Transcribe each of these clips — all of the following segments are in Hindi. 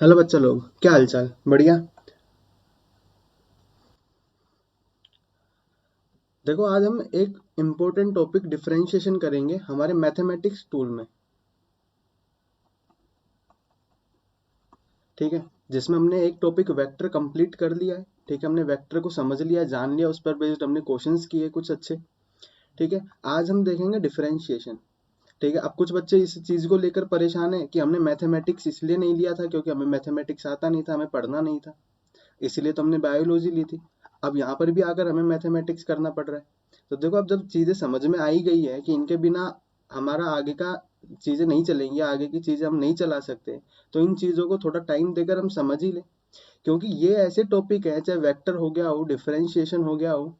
हेलो बच्चा लोग, क्या हाल चाल? बढ़िया। देखो, आज हम एक इम्पोर्टेंट टॉपिक डिफरेंशिएशन करेंगे हमारे मैथमेटिक्स टूल में। ठीक है, जिसमें हमने एक टॉपिक वेक्टर कंप्लीट कर लिया है। ठीक है, हमने वेक्टर को समझ लिया, जान लिया, उस पर बेस्ड हमने क्वेश्चंस किए कुछ अच्छे। ठीक है, आज हम देखेंगे डिफरेंशिएशन। ठीक है, अब कुछ बच्चे इस चीज को लेकर परेशान है कि हमने मैथमेटिक्स इसलिए नहीं लिया था क्योंकि हमें मैथमेटिक्स आता नहीं था, हमें पढ़ना नहीं था, इसीलिए तो हमने बायोलॉजी ली थी। अब यहाँ पर भी आकर हमें मैथमेटिक्स करना पड़ रहा है। तो देखो, अब जब चीजें समझ में आ ही गई है कि इनके बिना हमारा आगे का चीजें नहीं चलेंगी, आगे की चीजें हम नहीं चला सकते, तो इन चीजों को थोड़ा टाइम देकर हम समझ ही लें। क्योंकि ये ऐसे टॉपिक है, चाहे वेक्टर हो गया हो, डिफरेंशिएशन हो गया हो,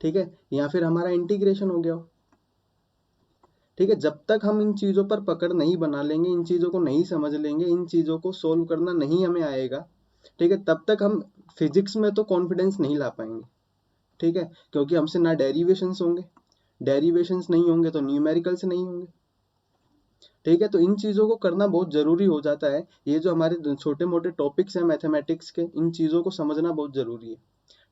ठीक है, या फिर हमारा इंटीग्रेशन हो गया हो। ठीक है, जब तक हम इन चीजों पर पकड़ नहीं बना लेंगे, इन चीजों को नहीं समझ लेंगे, इन चीजों को सोल्व करना नहीं हमें आएगा, ठीक है, तब तक हम फिजिक्स में तो कॉन्फिडेंस नहीं ला पाएंगे। ठीक है, क्योंकि हमसे ना डेरिवेशंस होंगे, डेरिवेशंस नहीं होंगे तो न्यूमेरिकल्स नहीं होंगे। ठीक है, तो इन चीजों को करना बहुत जरूरी हो जाता है। ये जो हमारे छोटे मोटे टॉपिक्स हैं मैथमेटिक्स के, इन चीजों को समझना बहुत जरूरी है।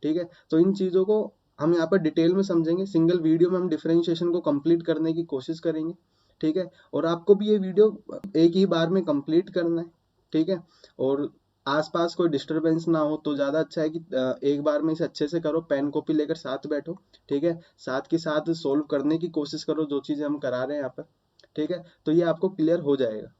ठीक है, तो इन चीजों को हम यहाँ पर डिटेल में समझेंगे, सिंगल वीडियो में हम डिफरेंशिएशन को कंप्लीट करने की कोशिश करेंगे। ठीक है, और आपको भी ये वीडियो एक ही बार में कंप्लीट करना है। ठीक है, और आसपास कोई डिस्टरबेंस ना हो तो ज़्यादा अच्छा है कि एक बार में इसे अच्छे से करो, पेन कॉपी लेकर साथ बैठो। ठीक है, साथ के साथ सोल्व करने की कोशिश करो जो चीज़ें हम करा रहे हैं यहाँ पर। ठीक है, तो ये आपको क्लियर हो जाएगा।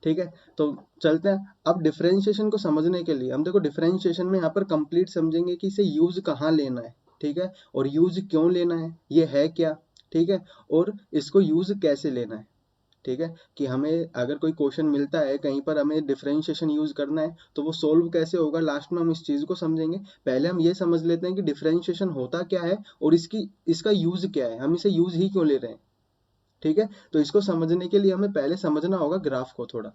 ठीक है, तो चलते हैं अब डिफरेंशिएशन को समझने के लिए। हम देखो डिफरेंशिएशन में यहाँ पर कंप्लीट समझेंगे कि इसे यूज कहाँ लेना है। ठीक है, और यूज क्यों लेना है, ये है क्या। ठीक है, और इसको यूज कैसे लेना है। ठीक है, कि हमें अगर कोई क्वेश्चन मिलता है कहीं पर, हमें डिफरेंशिएशन यूज करना है तो वो सोल्व कैसे होगा, लास्ट में हम इस चीज को समझेंगे। पहले हम ये समझ लेते हैं कि डिफरेंशिएशन होता क्या है और इसकी इसका यूज क्या है, हम इसे यूज ही क्यों ले रहे हैं। ठीक है, तो इसको समझने के लिए हमें पहले समझना होगा ग्राफ को थोड़ा।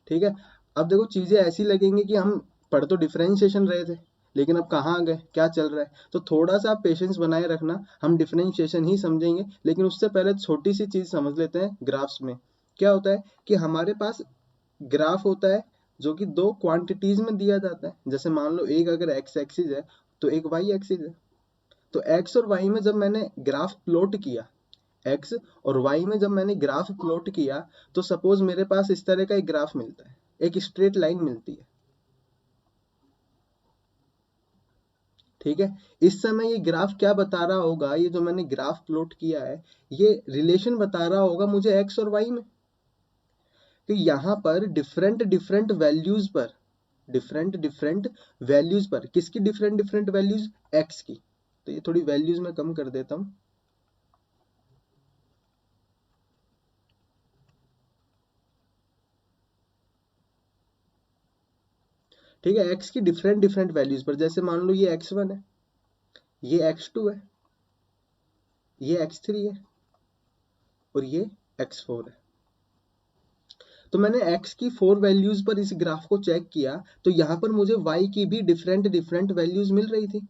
ठीक है, अब देखो चीजें ऐसी लगेंगी कि हम पढ़ तो डिफरेंशिएशन रहे थे, लेकिन अब कहाँ गए, क्या चल रहा है। तो थोड़ा सा पेशेंस बनाए रखना, हम डिफरेंशिएशन ही समझेंगे, लेकिन उससे पहले छोटी सी चीज समझ लेते हैं ग्राफ्स में। क्या होता है कि हमारे पास ग्राफ होता है जो कि दो क्वांटिटीज में दिया जाता है। जैसे मान लो एक अगर एक्स एक्सिस है तो एक वाई एक्सिस है। तो एक्स और वाई में जब मैंने ग्राफ प्लॉट किया, एक्स और वाई में जब मैंने ग्राफ प्लॉट किया, तो सपोज मेरे पास इस तरह का एक ग्राफ मिलता है, एक स्ट्रेट लाइन मिलती है। ठीक है, इस समय ये ग्राफ क्या बता रहा होगा, ये जो मैंने ग्राफ प्लॉट किया है, ये रिलेशन बता रहा होगा मुझे एक्स और वाई में। कि यहाँ पर डिफरेंट डिफरेंट वैल्यूज पर, डिफरेंट डिफरेंट वैल्यूज पर, किसकी डिफरेंट डिफरेंट वैल्यूज, एक्स की। तो ये थोड़ी वैल्यूज में कम कर देता हूँ। ठीक है, एक्स की डिफरेंट डिफरेंट वैल्यूज पर, जैसे मान लो ये x1 है, ये x2 है, ये x3 है, और ये x4 है। तो मैंने x की 4 वैल्यूज पर इस ग्राफ को चेक किया, तो यहां पर मुझे y की भी डिफरेंट डिफरेंट वैल्यूज मिल रही थी।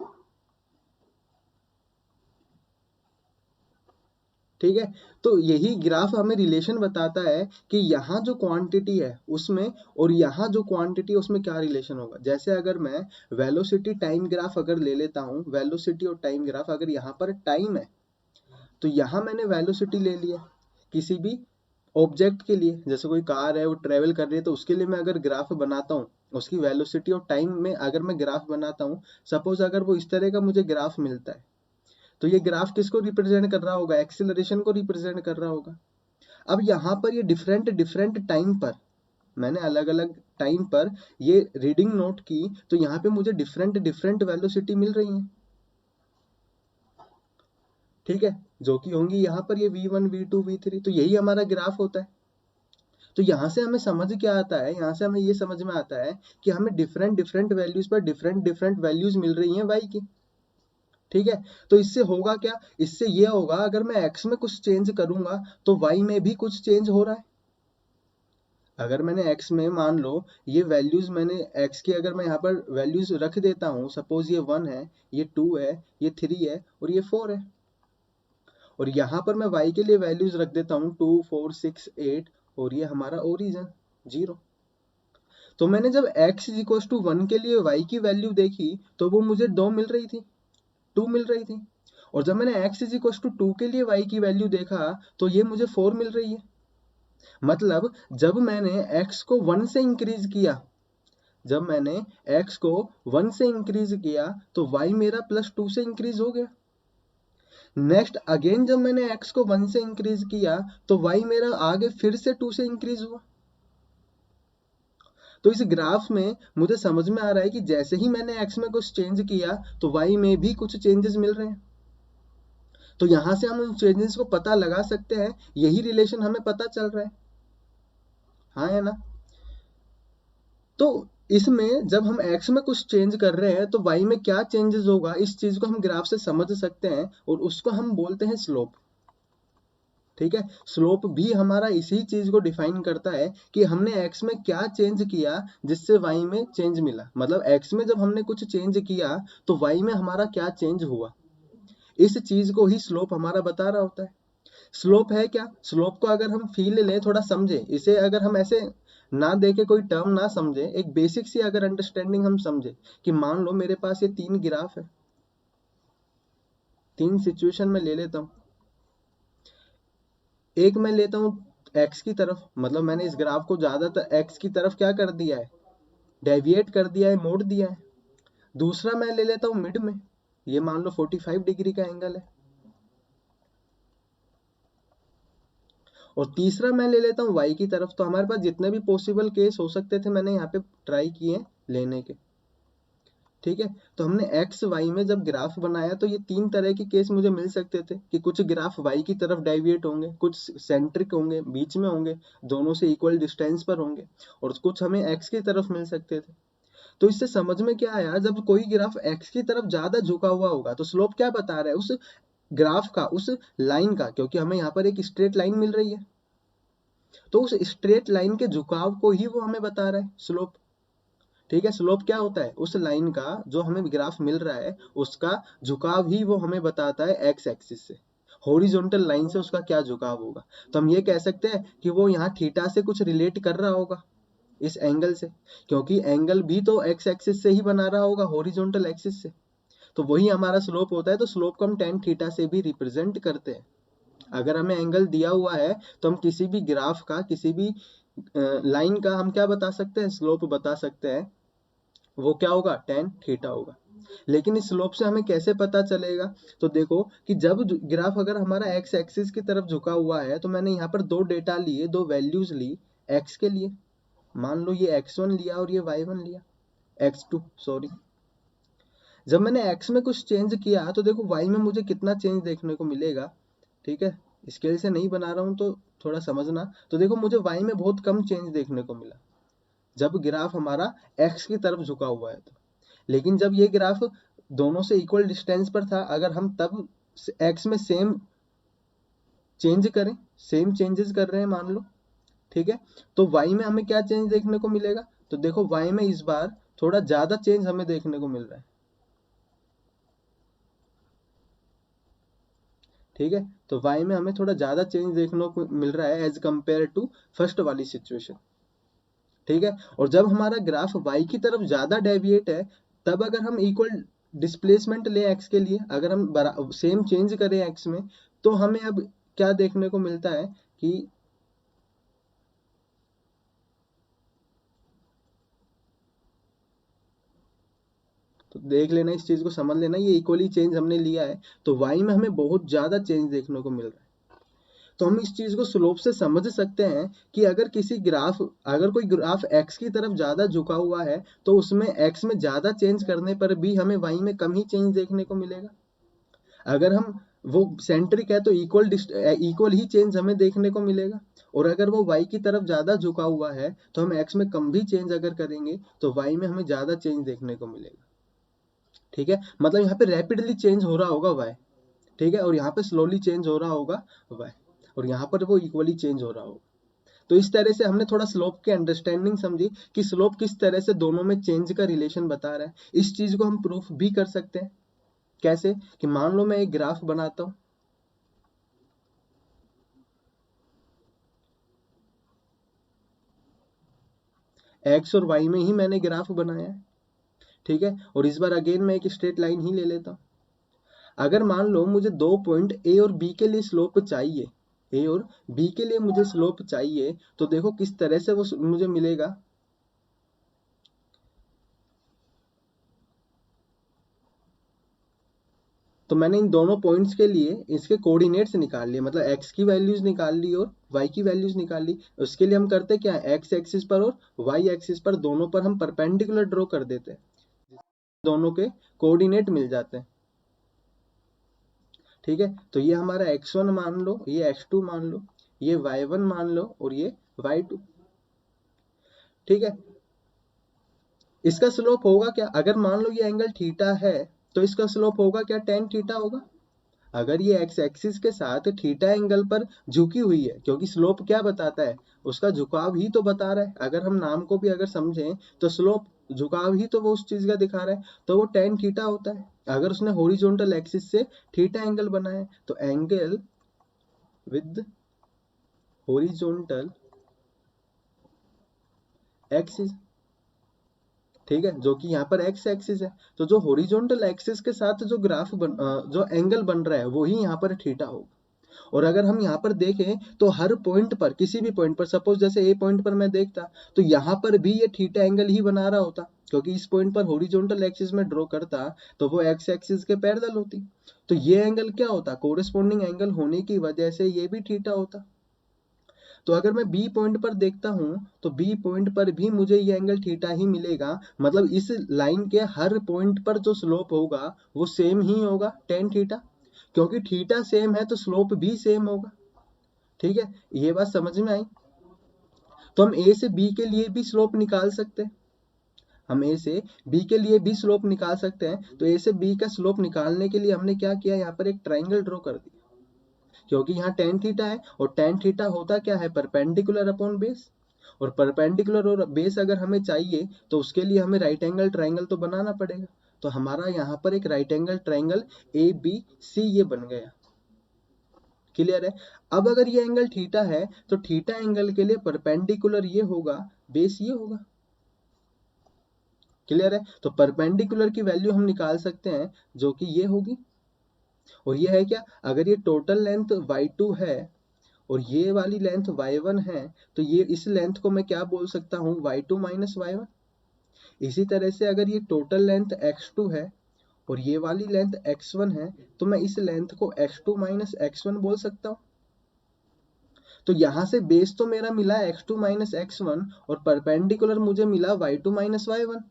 ठीक है, तो यही ग्राफ हमें रिलेशन बताता है कि यहाँ जो क्वांटिटी है उसमें और यहाँ जो क्वांटिटी है उसमें क्या रिलेशन होगा। जैसे अगर मैं वेलोसिटी टाइम ग्राफ अगर ले लेता हूँ, वेलोसिटी और टाइम ग्राफ, अगर यहाँ पर टाइम है तो यहाँ मैंने वेलोसिटी ले लिया किसी भी ऑब्जेक्ट के लिए। जैसे कोई कार है वो ट्रेवल कर रही है, तो उसके लिए मैं अगर ग्राफ बनाता हूँ, उसकी वेलोसिटी और टाइम में अगर मैं ग्राफ बनाता हूँ, सपोज अगर वो इस तरह का मुझे ग्राफ मिलता है, तो ये ग्राफ किसको रिप्रेजेंट कर रहा होगा, एक्सेलरेशन को रिप्रेजेंट कर रहा होगा। अब यहाँ पर ये डिफरेंट डिफरेंट टाइम पर, मैंने अलग अलग टाइम पर ये रीडिंग नोट की, तो यहाँ पे मुझे डिफरेंट डिफरेंट वेलोसिटी मिल रही है। ठीक है, जो कि होंगी यहाँ पर ये v1 v2 v3, तो यही हमारा ग्राफ होता है। तो यहाँ से हमें समझ क्या आता है, यहाँ से हमें ये समझ में आता है कि हमें डिफरेंट डिफरेंट वैल्यूज पर डिफरेंट डिफरेंट वैल्यूज मिल रही हैं वाई की। ठीक है, तो इससे होगा क्या, इससे ये होगा अगर मैं एक्स में कुछ चेंज करूंगा तो वाई में भी कुछ चेंज हो रहा है। अगर मैंने x में मान लो ये वैल्यूज, मैंने x की अगर मैं यहाँ पर वैल्यूज रख देता हूँ, सपोज ये 1 है, ये 2 है, ये 3 है और ये 4 है, और यहाँ पर मैं y के लिए वैल्यूज रख देता हूँ 2 4 6 8 और ये हमारा ओरिजिन 0। तो मैंने जब x इज इक्वल टू 1 के लिए y की वैल्यू देखी तो वो मुझे 2 मिल रही थी, 2 मिल रही थी। और जब मैंने x इज इक्वल टू 2 के लिए y की वैल्यू देखा तो ये मुझे 4 मिल रही है। मतलब जब मैंने x को 1 से इंक्रीज किया, जब मैंने x को 1 से इंक्रीज किया तो y मेरा +2 से इंक्रीज हो गया। नेक्स्ट अगेन जब मैंने x को 1 से इंक्रीज किया तो y मेरा आगे फिर से 2 से इंक्रीज हुआ। तो इस ग्राफ में मुझे समझ में आ रहा है कि जैसे ही मैंने x में कुछ चेंज किया तो y में भी कुछ चेंजेस मिल रहे हैं। तो यहां से हम उन चेंजेस को पता लगा सकते हैं, यही रिलेशन हमें पता चल रहा है, हाँ है ना। तो इसमें जब हम x में कुछ चेंज कर रहे हैं तो y में क्या चेंजेस होगा, इस चीज को हम ग्राफ से समझ सकते हैं और उसको हम बोलते हैं स्लोप। ठीक है, स्लोप भी हमारा इसी चीज को डिफाइन करता है कि हमने x में क्या चेंज किया जिससे y में चेंज मिला। मतलब x में जब हमने कुछ चेंज किया तो y में हमारा क्या चेंज हुआ, इस चीज को ही स्लोप हमारा बता रहा होता है। स्लोप है क्या, स्लोप को अगर हम फील लें, थोड़ा समझे इसे, अगर हम ऐसे ना देके कोई टर्म ना समझे, एक बेसिक सी अगर अंडरस्टैंडिंग हम समझे कि मान लो मेरे पास ये 3 ग्राफ है, 3 सिचुएशन में ले लेता हूं। एक मैं लेता हूं x की तरफ, मतलब मैंने इस ग्राफ को ज्यादातर x की तरफ क्या कर दिया है, डेविएट कर दिया है, मोड़ दिया है। दूसरा मैं ले लेता हूं मिड में, ये मान लो 45 डिग्री का एंगल है। और तीसरा मैं ले लेता हूँ y की तरफ। तो हमारे पास जितने भी पॉसिबल केस हो सकते थे मैंने यहाँ पे ट्राई किए लेने के। ठीक है, तो हमने एक्स वाई में जब ग्राफ बनाया तो ये 3 तरह के केस मुझे मिल सकते थे कि कुछ ग्राफ वाई की तरफ डेविएट होंगे, कुछ सेंट्रिक होंगे, बीच में होंगे, दोनों से इक्वल डिस्टेंस पर होंगे, और कुछ हमें एक्स की तरफ मिल सकते थे। तो इससे समझ में क्या आया, जब कोई ग्राफ एक्स की तरफ ज्यादा झुका हुआ होगा तो स्लोप क्या बता रहा है उस ग्राफ का, उस लाइन का, क्योंकि हमें यहाँ पर एक स्ट्रेट लाइन मिल रही है, तो उस स्ट्रेट लाइन के झुकाव को ही वो हमें बता रहा है स्लोप। ठीक है, स्लोप क्या होता है, उस लाइन का जो हमें ग्राफ मिल रहा है उसका झुकाव ही वो हमें बताता है एक्स एक्सिस से, हॉरिजॉन्टल लाइन से उसका क्या झुकाव होगा। तो हम ये कह सकते हैं कि वो यहाँ थीटा से कुछ रिलेट कर रहा होगा इस एंगल से, क्योंकि एंगल भी तो एक्स एक्सिस से ही बना रहा होगा, हॉरिजॉन्टल एक्सिस से। तो वही हमारा स्लोप होता है। तो स्लोप को हम टेन थीटा से भी रिप्रेजेंट करते हैं। अगर हमें एंगल दिया हुआ है तो हम किसी भी ग्राफ का, किसी भी लाइन का हम क्या बता सकते हैं, स्लोप बता सकते हैं। वो क्या होगा, टेन थीटा होगा। लेकिन इस स्लोप से हमें कैसे पता चलेगा, तो देखो कि जब ग्राफ अगर हमारा एक्स एक्सिस की तरफ झुका हुआ है तो मैंने यहाँ पर दो डेटा लिए, दो वैल्यूज ली एक्स के लिए। मान लो ये x1 लिया और ये y1 लिया, x2 सॉरी। जब मैंने x में कुछ चेंज किया तो देखो y में मुझे कितना चेंज देखने को मिलेगा। ठीक है, स्केल से नहीं बना रहा हूं तो थोड़ा समझना। तो देखो मुझे y में बहुत कम चेंज देखने को मिला जब ग्राफ हमारा x की तरफ झुका हुआ है तो। लेकिन जब ये ग्राफ दोनों से इक्वल डिस्टेंस पर था, अगर हम तब x में सेम चेंज करें, सेम चेंजेस कर रहे हैं मान लो, ठीक है, तो y में हमें क्या चेंज देखने को मिलेगा, तो देखो y में इस बार थोड़ा ज्यादा चेंज हमें देखने को मिल रहा है। ठीक है, तो y में हमें थोड़ा ज्यादा चेंज देखने को मिल रहा है एज कंपेयर टू फर्स्ट वाली सिचुएशन। ठीक है, और जब हमारा ग्राफ y की तरफ ज्यादा डेविएट है, तब अगर हम इक्वल डिस्प्लेसमेंट ले x के लिए, अगर हम सेम चेंज करें x में, तो हमें अब क्या देखने को मिलता है कि तो देख लेना, इस चीज को समझ लेना, ये इक्वली चेंज हमने लिया है तो y में हमें बहुत ज्यादा चेंज देखने को मिल रहा है। तो हम इस चीज को स्लोप से समझ सकते हैं कि अगर किसी ग्राफ, अगर कोई ग्राफ x की तरफ ज्यादा झुका हुआ है तो उसमें x में ज्यादा चेंज करने पर भी हमें y में कम ही चेंज देखने को मिलेगा। अगर हम वो सेंट्रिक है तो इक्वल ही चेंज हमें देखने को मिलेगा। और अगर वो y की तरफ ज्यादा झुका हुआ है तो हम x में कम भी चेंज अगर करेंगे तो y में हमें ज्यादा चेंज देखने को मिलेगा। ठीक है, मतलब यहाँ पे रैपिडली चेंज हो रहा होगा y, ठीक है, और यहाँ पे स्लोली चेंज हो रहा होगा y, और यहाँ पर वो इक्वली चेंज हो रहा होगा। तो इस तरह से हमने थोड़ा स्लोप की अंडरस्टैंडिंग समझी कि स्लोप किस तरह से दोनों में चेंज का रिलेशन बता रहा है। इस चीज को हम प्रूफ भी कर सकते हैं। कैसे, कि मान लो मैं एक ग्राफ बनाता हूं, एक्स और वाई में ही मैंने ग्राफ बनाया है, ठीक है। और इस बार अगेन मैं एक स्ट्रेट लाइन ही ले लेता हूँ। अगर मान लो मुझे 2 पॉइंट ए और बी के लिए स्लोप चाहिए, ए और बी के लिए मुझे स्लोप चाहिए, तो देखो किस तरह से वो मुझे मिलेगा। तो मैंने इन दोनों पॉइंट्स के लिए इसके कोऑर्डिनेट्स निकाल लिए, मतलब एक्स की वैल्यूज निकाल ली और वाई की वैल्यूज निकाल ली। उसके लिए हम करते क्या है, एक्स एक्सिस पर और वाई एक्सिस पर दोनों पर हम परपेंडिकुलर ड्रॉ कर देते हैं, दोनों के कोऑर्डिनेट मिल जाते हैं, ठीक है। तो ये हमारा x1 मान लो, ये x2 मान लो, ये y1 मान लो और ये y2, ठीक है। इसका स्लोप होगा क्या, अगर मान लो ये एंगल थीटा है तो इसका स्लोप होगा क्या, टेन थीटा होगा। अगर ये एक्स एक्सिस के साथ थीटा एंगल पर झुकी हुई है, क्योंकि स्लोप क्या बताता है, उसका झुकाव ही तो बता रहा है। अगर हम नाम को भी अगर समझें तो स्लोप झुकाव ही तो वो उस चीज का दिखा रहा है, तो वो टेन थीटा होता है। अगर उसने हॉरिजॉन्टल एक्सिस से थीटा एंगल बनाया है तो एंगल विद हॉरिजॉन्टल एक्सिस, ठीक है, जो कि यहाँ पर एक्स एक्सिस है। तो जो हॉरिजॉन्टल एक्सिस के साथ जो जो एंगल बन रहा है वो ही यहाँ पर थीटा होगा। और अगर हम यहाँ पर देखें तो हर पॉइंट पर, किसी भी पॉइंट पर, सपोज जैसे ए पॉइंट पर मैं देखता तो यहाँ पर भी ये थीटा एंगल ही बना रहा होता, क्योंकि इस पॉइंट पर हॉरिजॉन्टल एक्सिस में ड्रॉ करता तो वो एक्स एक्सिस के पैरेलल होती। तो ये एंगल क्या होता, कोरिस्पोंडिंग एंगल होने की वजह से ये भी थीटा होता। तो अगर मैं बी पॉइंट पर देखता हूं तो बी पॉइंट पर भी मुझे ये एंगल थीटा ही मिलेगा, मतलब इस लाइन के हर पॉइंट पर जो स्लोप होगा वो सेम ही होगा, टेन थीटा, क्योंकि थीटा सेम है तो स्लोप भी सेम होगा, ठीक है। ये बात समझ में आई। तो हम ए से बी के लिए भी स्लोप निकाल सकते हैं, हम ए से बी के लिए भी स्लोप निकाल सकते हैं। तो ए से बी का स्लोप निकालने के लिए हमने क्या किया, यहाँ पर एक ट्राइंगल ड्रॉ कर दिया, क्योंकि यहाँ टेन थीटा है और टेन थीटा होता क्या है, परपेंडिकुलर अपॉन बेस। और परपेंडिकुलर और बेस अगर हमें चाहिए तो उसके लिए हमें राइट एंगल ट्राइंगल तो बनाना पड़ेगा। तो हमारा यहाँ पर एक right angle triangle A B C ये बन गया, क्लियर है। अब अगर ये एंगल थीटा है तो थीटा एंगल के लिए परपेंडिकुलर ये होगा, बेस ये होगा, क्लियर है। तो परपेंडिकुलर की वैल्यू हम निकाल सकते हैं जो कि ये होगी, और ये है क्या, अगर ये टोटल लेंथ y2 है और ये वाली लेंथ y1 है तो ये इस लेंथ को मैं क्या बोल सकता हूँ, y2 माइनस y1। इसी तरह से अगर ये टोटल लेंथ x2 है और ये वाली लेंथ x1 है तो मैं इस लेंथ को x2 माइनस x1 बोल सकता हूँ। तो यहां से बेस तो मेरा मिला x2 माइनस x1 और परपेंडिकुलर मुझे मिला y2 माइनस y1।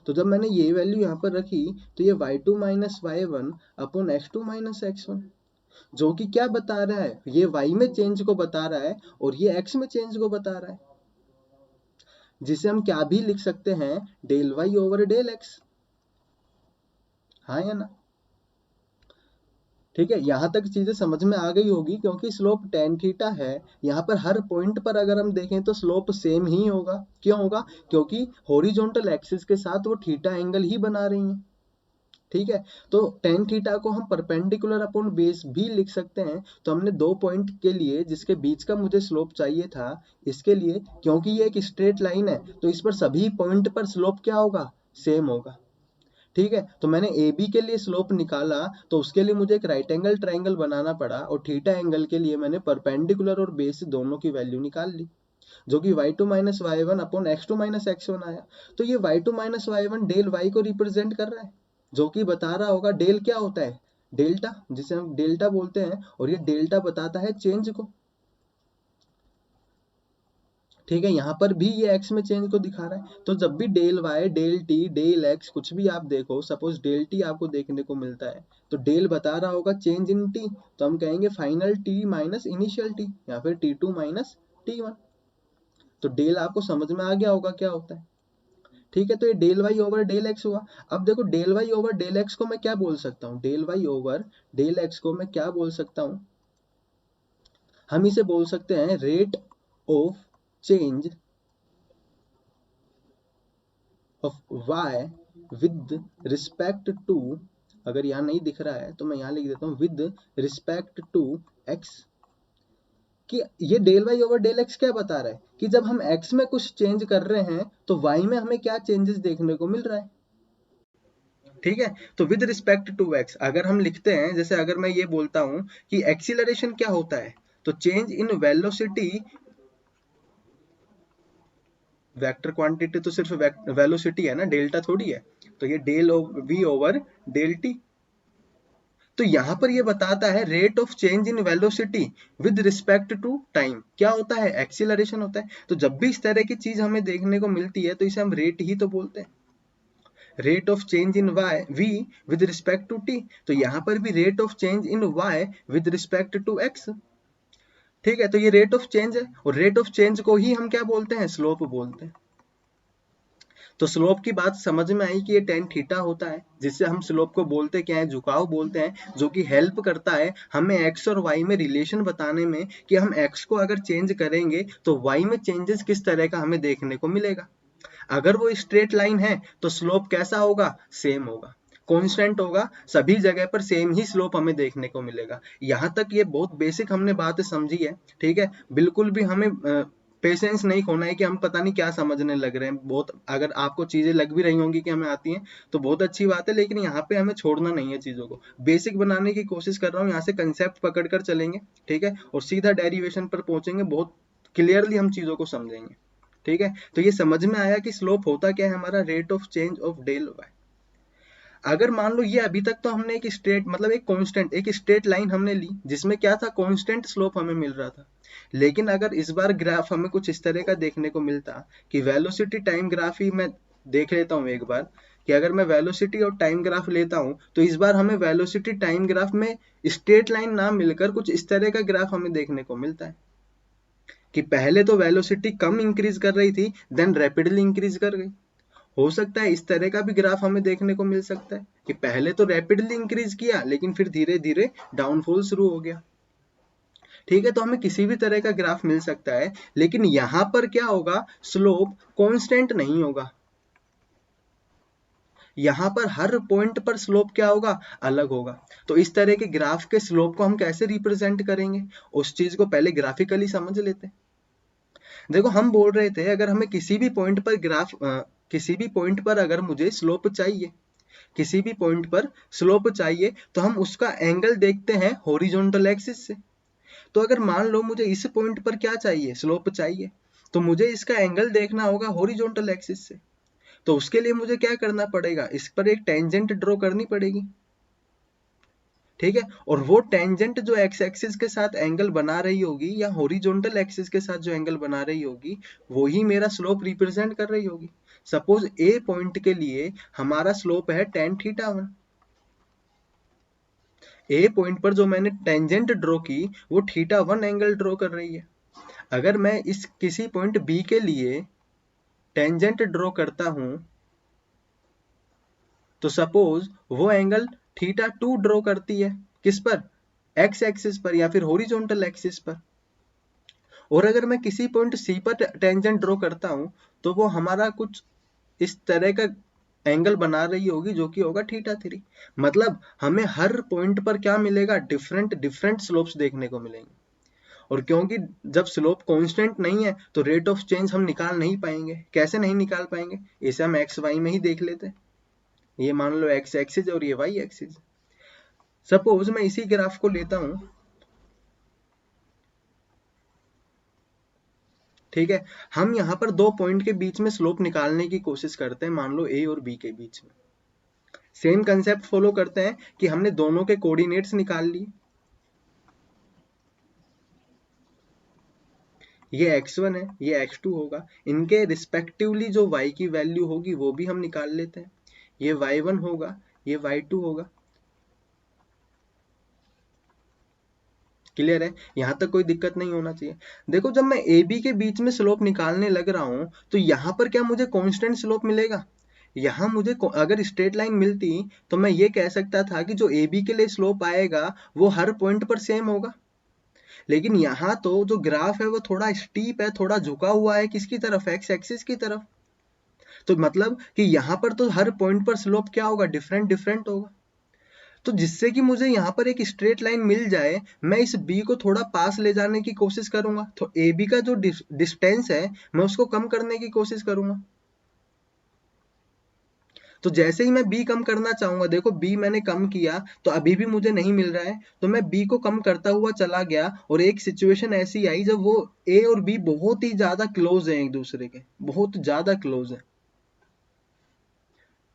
तो जब मैंने ये वैल्यू यहाँ पर रखी तो ये y2 minus y1 upon x2 minus x1, जो कि क्या बता रहा है, ये y में चेंज को बता रहा है और ये x में चेंज को बता रहा है, जिसे हम क्या भी लिख सकते हैं, del y over del x, हाँ या ना। ठीक है, यहां तक चीजें समझ में आ गई होगी, क्योंकि स्लोप टेन थीटा है, यहाँ पर हर पॉइंट पर अगर हम देखें तो स्लोप सेम ही होगा। क्यों होगा, क्योंकि हॉरिजॉन्टल एक्सिस के साथ वो थीटा एंगल ही बना रही हैं, ठीक है। तो टेन थीटा को हम परपेंडिकुलर अपॉन बेस भी लिख सकते हैं। तो हमने दो पॉइंट के लिए जिसके बीच का मुझे स्लोप चाहिए था, इसके लिए क्योंकि ये एक स्ट्रेट लाइन है तो इस पर सभी पॉइंट पर स्लोप क्या होगा, सेम होगा, ठीक है। तो मैंने ए बी के लिए स्लोप निकाला तो उसके लिए मुझे एक राइट एंगल ट्राइंगल बनाना पड़ा, और थीटा एंगल के लिए मैंने परपेंडिकुलर और बेस दोनों की वैल्यू निकाल ली, जो कि y2 minus Y one upon x2 minus x1 आया। तो ये y2 minus Y one del y को रिप्रेजेंट कर रहा है, जो कि बता रहा होगा डेल क्या होता है, डेल्टा, जिसे हम डेल्टा बोलते हैं, और ये डेल्टा बताता है चेंज को, ठीक है। यहाँ पर भी ये x में चेंज को दिखा रहा है। तो जब भी del y del t del x कुछ भी आप देखो, सपोज डेल t आपको देखने को मिलता है तो डेल बता रहा होगा चेंज इन t, तो हम कहेंगे final t minus initial t, या फिर t2 माइनस t1। तो डेल आपको समझ में आ गया होगा क्या होता है, ठीक है। तो ये del Y over del X हुआ। अब देखो del Y over del X को मैं क्या बोल सकता हूँ, del Y over del X को मैं क्या बोल सकता हूँ, हम इसे बोल सकते हैं rate of change of y with respect to, अगर यहाँ नहीं दिख रहा है तो मैं यहाँ लिख देता हूँ विद रिस्पेक्ट टू x, कि ये del Y over del X क्या बता रहा है कि जब हम एक्स में कुछ चेंज कर रहे हैं तो वाई में हमें क्या चेंजेस देखने को मिल रहा है। ठीक है, तो विद रिस्पेक्ट टू एक्स अगर हम लिखते हैं, जैसे अगर मैं ये बोलता हूं कि एक्सीलरेशन क्या होता है, तो change in velocity, vector quantity तो सिर्फ वेलोसिटी है ना, डेल्टा थोड़ी है, तो ये del V over del T. तो यहां पर ये बताता है rate of change in velocity with respect to time क्या होता है, एक्सीलरेशन होता है। तो जब भी इस तरह की चीज हमें देखने को मिलती है तो इसे हम रेट ही तो बोलते हैं, rate of change in y v with respect to t. तो यहां पर भी rate of change in y with respect to x. ठीक है, तो ये रेट ऑफ चेंज है और रेट ऑफ चेंज को ही हम क्या बोलते हैं, स्लोप बोलते हैं। तो स्लोप की बात समझ में आई कि ये टेन थीटा होता है, जिससे हम स्लोप को बोलते क्या है, झुकाव बोलते हैं, जो कि हेल्प करता है हमें एक्स और वाई में रिलेशन बताने में कि हम एक्स को अगर चेंज करेंगे तो वाई में चेंजेस किस तरह का हमें देखने को मिलेगा। अगर वो स्ट्रेट लाइन है तो स्लोप कैसा होगा, सेम होगा, कांस्टेंट होगा, सभी जगह पर सेम ही स्लोप हमें देखने को मिलेगा। यहाँ तक ये बहुत बेसिक हमने बात समझी है। ठीक है, बिल्कुल भी हमें पेशेंस नहीं खोना है कि हम पता नहीं क्या समझने लग रहे हैं। बहुत अगर आपको चीजें लग भी रही होंगी कि हमें आती हैं तो बहुत अच्छी बात है, लेकिन यहाँ पे हमें छोड़ना नहीं है, चीजों को बेसिक बनाने की कोशिश कर रहा हूँ। यहाँ से कंसेप्ट पकड़ कर चलेंगे, ठीक है, और सीधा डेरिवेशन पर पहुंचेंगे, बहुत क्लियरली हम चीजों को समझेंगे। ठीक है, तो ये समझ में आया कि स्लोप होता क्या है हमारा, rate of change of del y. अगर मान लो ये अभी तक तो हमने एक स्ट्रेट मतलब एक कांस्टेंट एक स्ट्रेट लाइन हमने ली जिसमें क्या था, कांस्टेंट स्लोप हमें मिल रहा था। लेकिन अगर इस बार ग्राफ हमें कुछ इस तरह का देखने को मिलता कि वेलोसिटी टाइम ग्राफ ही मैं देख लेता हूँ एक बार, कि अगर मैं वेलोसिटी और टाइम ग्राफ लेता हूँ तो इस बार हमें वेलोसिटी टाइम ग्राफ में स्ट्रेट लाइन ना मिलकर कुछ इस तरह का ग्राफ हमें देखने को मिलता है कि पहले तो वेलोसिटी कम इंक्रीज कर रही थी, देन रैपिडली इंक्रीज कर गई। हो सकता है इस तरह का भी ग्राफ हमें देखने को मिल सकता है कि पहले तो रैपिडली इंक्रीज किया लेकिन फिर धीरे धीरे डाउनफॉल शुरू हो गया। ठीक है, तो हमें किसी भी तरह का ग्राफ मिल सकता है, लेकिन यहां पर क्या होगा, स्लोप कांस्टेंट नहीं होगा। यहां पर हर पॉइंट पर स्लोप क्या होगा, अलग होगा। तो इस तरह के ग्राफ के स्लोप को हम कैसे रिप्रेजेंट करेंगे, उस चीज को पहले ग्राफिकली समझ लेते हैं। देखो हम बोल रहे थे अगर हमें किसी भी पॉइंट पर किसी भी पॉइंट पर अगर मुझे स्लोप चाहिए, किसी भी पॉइंट पर स्लोप चाहिए तो हम उसका एंगल देखते हैं हॉरिजॉन्टल एक्सिस से। तो अगर मान लो मुझे इस पॉइंट पर क्या चाहिए, स्लोप चाहिए, तो मुझे इसका एंगल देखना होगा हॉरिजॉन्टल एक्सिस से। तो उसके लिए मुझे क्या करना पड़ेगा, इस पर एक टेंजेंट ड्रॉ करनी पड़ेगी। ठीक है, और वो टेंजेंट जो एक्स एक्सिस के साथ एंगल बना रही होगी या हॉरिजॉन्टल एक्सिस के साथ जो एंगल बना रही होगी वो ही मेरा स्लोप रिप्रेजेंट कर रही होगी। सपोज ए पॉइंट के लिए हमारा स्लोप है tan θ1। ए पॉइंट पर जो मैंने टेंजेंट ड्रॉ की वो θ1 एंगल ड्रॉ कर रही है। अगर मैं इस किसी पॉइंट बी के लिए टेंजेंट ड्रॉ करता हूं तो सपोज वो एंगल θ2 ड्रॉ करती है, किस पर, एक्स एक्सिस पर या फिर हॉरिजॉन्टल एक्सिस पर। और अगर मैं किसी पॉइंट सी पर टेंजेंट ड्रॉ करता हूं तो वो हमारा कुछ इस तरह का एंगल बना रही होगी जो कि होगा θ3। मतलब हमें हर पॉइंट पर क्या मिलेगा, डिफरेंट डिफरेंट स्लोप्स देखने को मिलेंगे। और क्योंकि जब स्लोप कांस्टेंट नहीं है तो रेट ऑफ चेंज हम निकाल नहीं पाएंगे। कैसे नहीं निकाल पाएंगे, इसे हम एक्स वाई में ही देख लेते हैं। ये मान लो एक्स एक्सिस और ये वाई एक्सिस। सपोज मैं इसी ग्राफ को लेता हूं, ठीक है, हम यहाँ पर दो पॉइंट के बीच में स्लोप निकालने की कोशिश करते हैं, मान लो ए और बी के बीच में। सेम कंसेप्ट फॉलो करते हैं कि हमने दोनों के कोऑर्डिनेट्स निकाल लिए, ये x1 है ये x2 होगा, इनके रिस्पेक्टिवली जो y की वैल्यू होगी वो भी हम निकाल लेते हैं। ये y1 होगा ये y2 होगा। क्लियर है, यहां तक कोई दिक्कत नहीं होना चाहिए। देखो जब मैं ए बी के बीच में स्लोप निकालने लग रहा हूं तो यहां पर क्या मुझे कांस्टेंट स्लोप मिलेगा, यहाँ मुझे अगर स्ट्रेट लाइन मिलती तो मैं ये कह सकता था कि जो ए बी के लिए स्लोप आएगा वो हर पॉइंट पर सेम होगा। लेकिन यहाँ तो जो ग्राफ है वो थोड़ा स्टीप है, थोड़ा झुका हुआ है, किसकी तरफ, एक्स एक्सिस की तरफ। तो मतलब कि यहाँ पर तो हर पॉइंट पर स्लोप क्या होगा, डिफरेंट डिफरेंट होगा। तो जिससे कि मुझे यहाँ पर एक स्ट्रेट लाइन मिल जाए, मैं इस बी को थोड़ा पास ले जाने की कोशिश करूंगा, तो ए बी का जो डिस्टेंस है मैं उसको कम करने की कोशिश करूंगा। तो जैसे ही मैं बी कम करना चाहूंगा, देखो बी मैंने कम किया तो अभी भी मुझे नहीं मिल रहा है, तो मैं बी को कम करता हुआ चला गया और एक सिचुएशन ऐसी आई जब वो ए और बी बहुत ही ज्यादा क्लोज है, एक दूसरे के बहुत ज्यादा क्लोज है।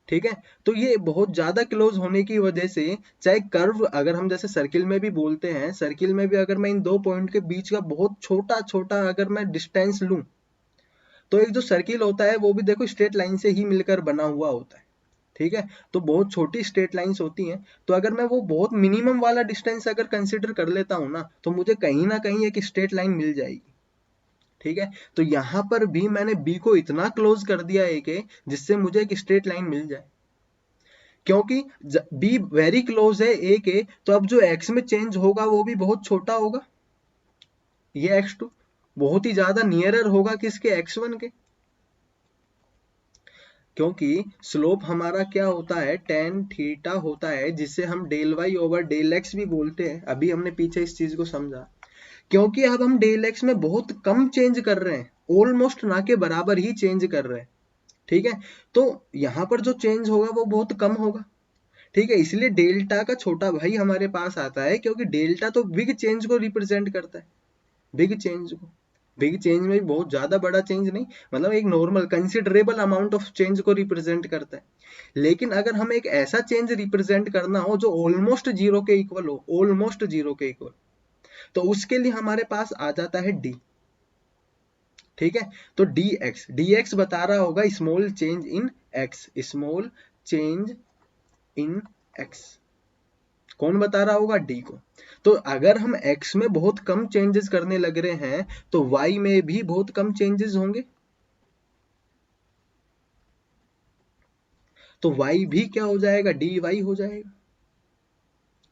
ठीक है, तो ये बहुत ज्यादा क्लोज होने की वजह से, चाहे कर्व अगर हम जैसे सर्किल में भी बोलते हैं, सर्किल में भी अगर मैं इन दो पॉइंट के बीच का बहुत छोटा छोटा अगर मैं डिस्टेंस लूं, तो एक जो सर्किल होता है वो भी देखो स्ट्रेट लाइन से ही मिलकर बना हुआ होता है। ठीक है, तो बहुत छोटी स्ट्रेट लाइंस होती हैं, तो अगर मैं वो बहुत मिनिमम वाला डिस्टेंस अगर कंसिडर कर लेता हूं ना, तो मुझे कहीं ना कहीं एक स्ट्रेट लाइन मिल जाएगी। ठीक है, तो यहां पर भी मैंने बी को इतना क्लोज कर दिया ए के, जिससे मुझे एक स्ट्रेट लाइन मिल जाए, क्योंकि बी वेरी क्लोज है ए के, तो अब जो एक्स में चेंज होगा वो भी बहुत छोटा होगा, ये x2 बहुत ही ज्यादा नियरर होगा किसके, x1 के, क्योंकि स्लोप हमारा क्या होता है, टेन थीटा होता है, जिसे हम del Y over del x भी बोलते हैं। अभी हमने पीछे इस चीज को समझा, क्योंकि अब हम डेल एक्स में बहुत कम चेंज कर रहे हैं, ऑलमोस्ट ना के बराबर ही चेंज कर रहे हैं। ठीक है, तो यहां पर जो चेंज होगा वो बहुत कम होगा। ठीक है, इसलिए डेल्टा का छोटा भाई हमारे पास आता है, क्योंकि डेल्टा तो बिग चेंज को रिप्रेजेंट करता है, बिग चेंज को। बिग चेंज में भी बहुत ज्यादा बड़ा चेंज नहीं, मतलब एक normal considerable amount of change को रिप्रेजेंट करता है। लेकिन अगर हमें एक ऐसा चेंज रिप्रेजेंट करना हो जो ऑलमोस्ट जीरो के इक्वल हो, ऑलमोस्ट जीरो के इक्वल, तो उसके लिए हमारे पास आ जाता है डी। ठीक है, तो डी एक्स बता रहा होगा small change in x, small change in x, कौन बता रहा होगा, डी को। तो अगर हम x में बहुत कम चेंजेस करने लग रहे हैं, तो y में भी बहुत कम चेंजेस होंगे, तो y भी क्या हो जाएगा, dy हो जाएगा।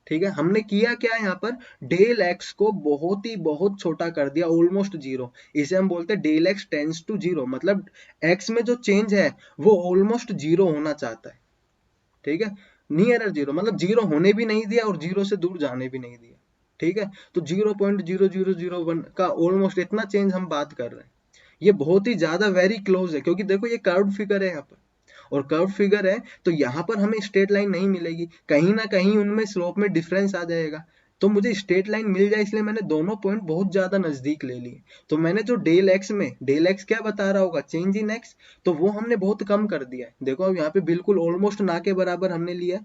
ठीक है, हमने किया क्या यहाँ पर, डेल x को बहुत ही बहुत छोटा कर दिया, ऑलमोस्ट जीरो, इसे हम बोलते हैं del x tends to zero, मतलब x में जो चेंज है वो ऑलमोस्ट जीरो होना चाहता है। ठीक है, नियर जीरो मतलब जीरो होने भी नहीं दिया और जीरो से दूर जाने भी नहीं दिया। ठीक है, तो 0.0001 का ऑलमोस्ट इतना चेंज हम बात कर रहे हैं, ये बहुत ही ज्यादा वेरी क्लोज है, क्योंकि देखो ये कर्व फिगर है यहाँ पर, और कर्व फिगर है तो यहाँ पर हमें स्ट्रेट लाइन नहीं मिलेगी, कहीं ना कहीं उनमें स्लोप में डिफरेंस आ जाएगा। तो मुझे स्ट्रेट लाइन मिल जाए, इसलिए मैंने दोनों पॉइंट बहुत ज्यादा नजदीक ले लिए। तो मैंने जो डेल एक्स में, डेल एक्स क्या बता रहा होगा, चेंज इन एक्स, तो वो हमने बहुत कम कर दिया है। देखो अब यहाँ पे बिल्कुल ऑलमोस्ट ना के बराबर हमने लिया।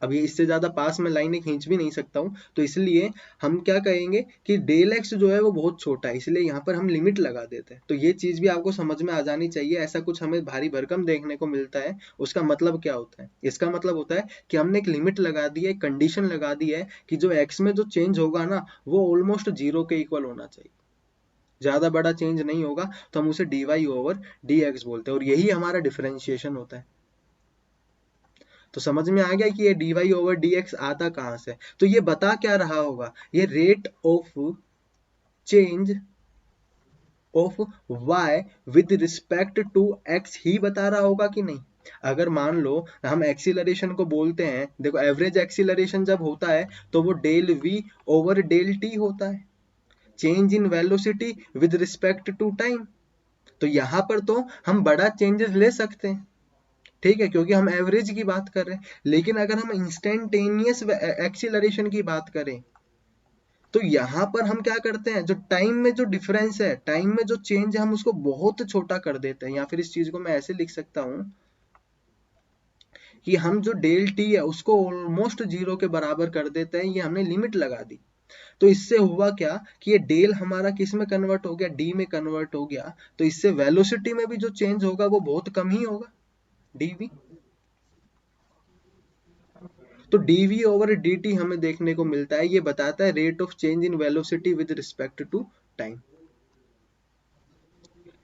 अब ये इससे ज्यादा पास में लाइनें खींच भी नहीं सकता हूँ, तो इसलिए हम क्या कहेंगे कि डेल एक्स जो है वो बहुत छोटा है, इसलिए यहाँ पर हम लिमिट लगा देते हैं। तो ये चीज भी आपको समझ में आ जानी चाहिए, ऐसा कुछ हमें भारी भरकम देखने को मिलता है, उसका मतलब क्या होता है, इसका मतलब होता है कि हमने एक लिमिट लगा दी है, एक कंडीशन लगा दी है कि जो एक्स में जो चेंज होगा ना, वो ऑलमोस्ट जीरो के इक्वल होना चाहिए, ज्यादा बड़ा चेंज नहीं होगा, तो हम उसे d y over d x बोलते हैं, और यही हमारा डिफरेंशिएशन होता है। तो समझ में आ गया कि ये dy ओवर dx आता कहां से, तो ये बता क्या रहा होगा, ये rate of change of y with respect to x ही बता रहा होगा कि नहीं। अगर मान लो हम एक्सीलरेशन को बोलते हैं, देखो एवरेज एक्सीलरेशन जब होता है तो वो del v over del t होता है, change in velocity with respect to time. तो यहां पर तो हम बड़ा चेंजेस ले सकते हैं, ठीक है, क्योंकि हम एवरेज की बात कर रहे हैं। लेकिन अगर हम इंस्टेंटेनियस एक्सीलरेशन की बात करें, तो यहां पर हम क्या करते हैं, जो टाइम में जो डिफरेंस है, टाइम में जो चेंज है, हम उसको बहुत छोटा कर देते हैं, या फिर इस चीज को मैं ऐसे लिख सकता हूं कि हम जो डेल टी है उसको ऑलमोस्ट जीरो के बराबर कर देते हैं, ये हमने लिमिट लगा दी। तो इससे हुआ क्या कि ये डेल हमारा किस में कन्वर्ट हो गया, डी में कन्वर्ट हो गया, तो इससे वेलोसिटी में भी जो चेंज होगा वो बहुत कम ही होगा, डीवी। तो dv ओवर dt हमें देखने को मिलता है, ये बताता है rate of change in velocity with respect to time.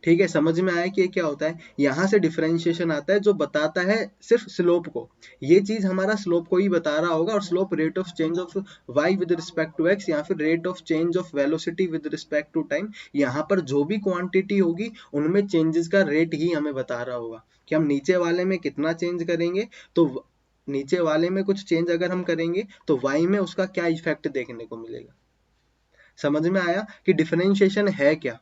ठीक है, समझ में आया कि ये क्या होता है। यहाँ से डिफरेंशिएशन आता है जो बताता है सिर्फ स्लोप को। ये चीज हमारा स्लोप को ही बता रहा होगा, और slope rate of change of y with respect to x, या फिर rate of change of velocity with respect to time. यहाँ पर जो भी क्वांटिटी होगी उनमें चेंजेस का रेट ही हमें बता रहा होगा कि हम नीचे वाले में कितना चेंज करेंगे, तो नीचे वाले में कुछ चेंज अगर हम करेंगे तो y में उसका क्या इफेक्ट देखने को मिलेगा। समझ में आया कि डिफरेंशिएशन है क्या।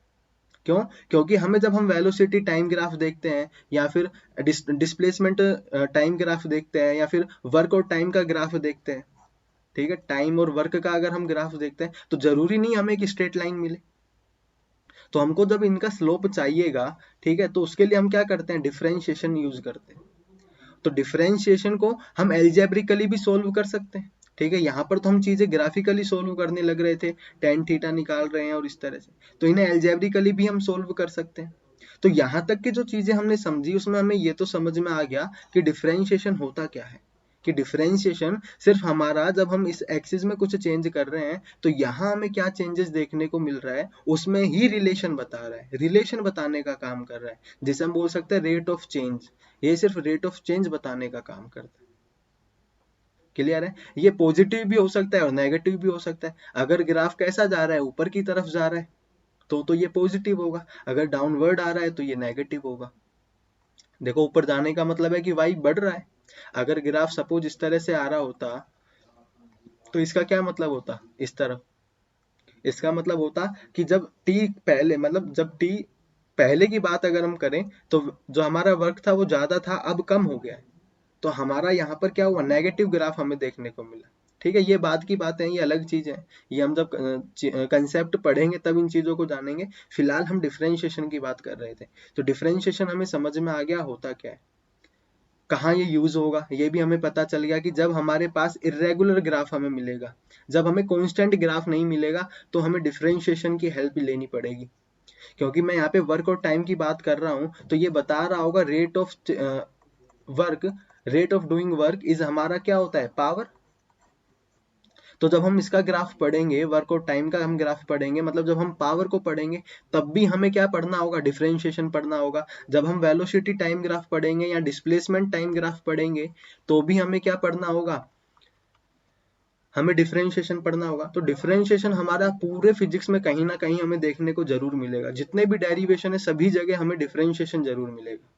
क्यों? क्योंकि हमें जब हम वेलोसिटी टाइम ग्राफ देखते हैं, या फिर डिस्प्लेसमेंट टाइम ग्राफ देखते हैं, या फिर वर्क और टाइम का ग्राफ देखते हैं, ठीक है, टाइम और वर्क का अगर हम ग्राफ देखते हैं, तो जरूरी नहीं हमें एक स्ट्रेट लाइन मिले। तो हमको जब इनका स्लोप चाहिएगा, ठीक है, तो उसके लिए हम क्या करते हैं, डिफरेंशिएशन यूज करते हैं। तो डिफरेंशिएशन को हम एल्जेब्रिकली भी सोल्व कर सकते हैं। ठीक है, यहाँ पर तो हम चीजें ग्राफिकली सोल्व करने लग रहे थे, टेन थीटा निकाल रहे हैं और इस तरह से, तो इन्हें एल्जेब्रिकली भी हम सोल्व कर सकते हैं। तो यहाँ तक की जो चीजें हमने समझी उसमें हमें ये तो समझ में आ गया कि डिफरेंशिएशन होता क्या है। कि डिफरेंशिएशन सिर्फ हमारा जब हम इस एक्सिस में कुछ चेंज कर रहे हैं तो यहाँ हमें क्या चेंजेस देखने को मिल रहा है उसमें ही रिलेशन बता रहा है, रिलेशन बताने का काम कर रहा है, जिसे हम बोल सकते हैं रेट ऑफ चेंज। ये सिर्फ रेट ऑफ चेंज बताने का काम करता है। क्लियर है? ये पॉजिटिव भी हो सकता है और नेगेटिव भी हो सकता है। अगर ग्राफ कैसा जा रहा है, ऊपर की तरफ जा रहा है, तो ये पॉजिटिव होगा। अगर डाउनवर्ड आ रहा है तो ये नेगेटिव होगा। देखो, ऊपर जाने का मतलब है कि वाई बढ़ रहा है। अगर ग्राफ सपोज इस तरह से आ रहा होता तो इसका क्या मतलब होता, इस तरफ, इसका मतलब होता कि जब टी पहले, मतलब जब टी पहले की बात अगर हम करें तो जो हमारा वर्क था वो ज्यादा था, अब कम हो गया है, तो हमारा यहाँ पर क्या हुआ, नेगेटिव ग्राफ हमें देखने को मिला। ठीक है, ये बात की बात है, ये अलग चीज है, ये हम जब कंसेप्ट पढ़ेंगे तब इन चीजों को जानेंगे। फिलहाल हम डिफरेंशिएशन की बात कर रहे थे। तो डिफरेंशिएशन हमें समझ में आ गया होता क्या है, कहाँ ये यूज होगा, ये भी हमें पता चल गया कि जब हमारे पास इरेगुलर ग्राफ हमें मिलेगा, जब हमें कांस्टेंट ग्राफ नहीं मिलेगा तो हमें डिफरेंशिएशन की हेल्प लेनी पड़ेगी। क्योंकि मैं यहाँ पे वर्क और टाइम की बात कर रहा हूँ तो ये बता रहा होगा rate of work, rate of doing work is हमारा क्या होता है, पावर। तो जब हम इसका ग्राफ पढ़ेंगे, वर्क और टाइम का हम ग्राफ पढ़ेंगे, मतलब जब हम पावर को पढ़ेंगे तब भी हमें क्या पढ़ना होगा, डिफरेंशिएशन पढ़ना होगा। जब हम वेलोसिटी टाइम ग्राफ पढ़ेंगे या डिस्प्लेसमेंट टाइम ग्राफ पढ़ेंगे तो भी हमें क्या पढ़ना होगा, हमें डिफरेंशिएशन पढ़ना होगा। तो डिफरेंशिएशन हमारा पूरे फिजिक्स में कहीं ना कहीं हमें देखने को जरूर मिलेगा, जितने भी डेरिवेशन है सभी जगह हमें डिफरेंशिएशन जरूर मिलेगा।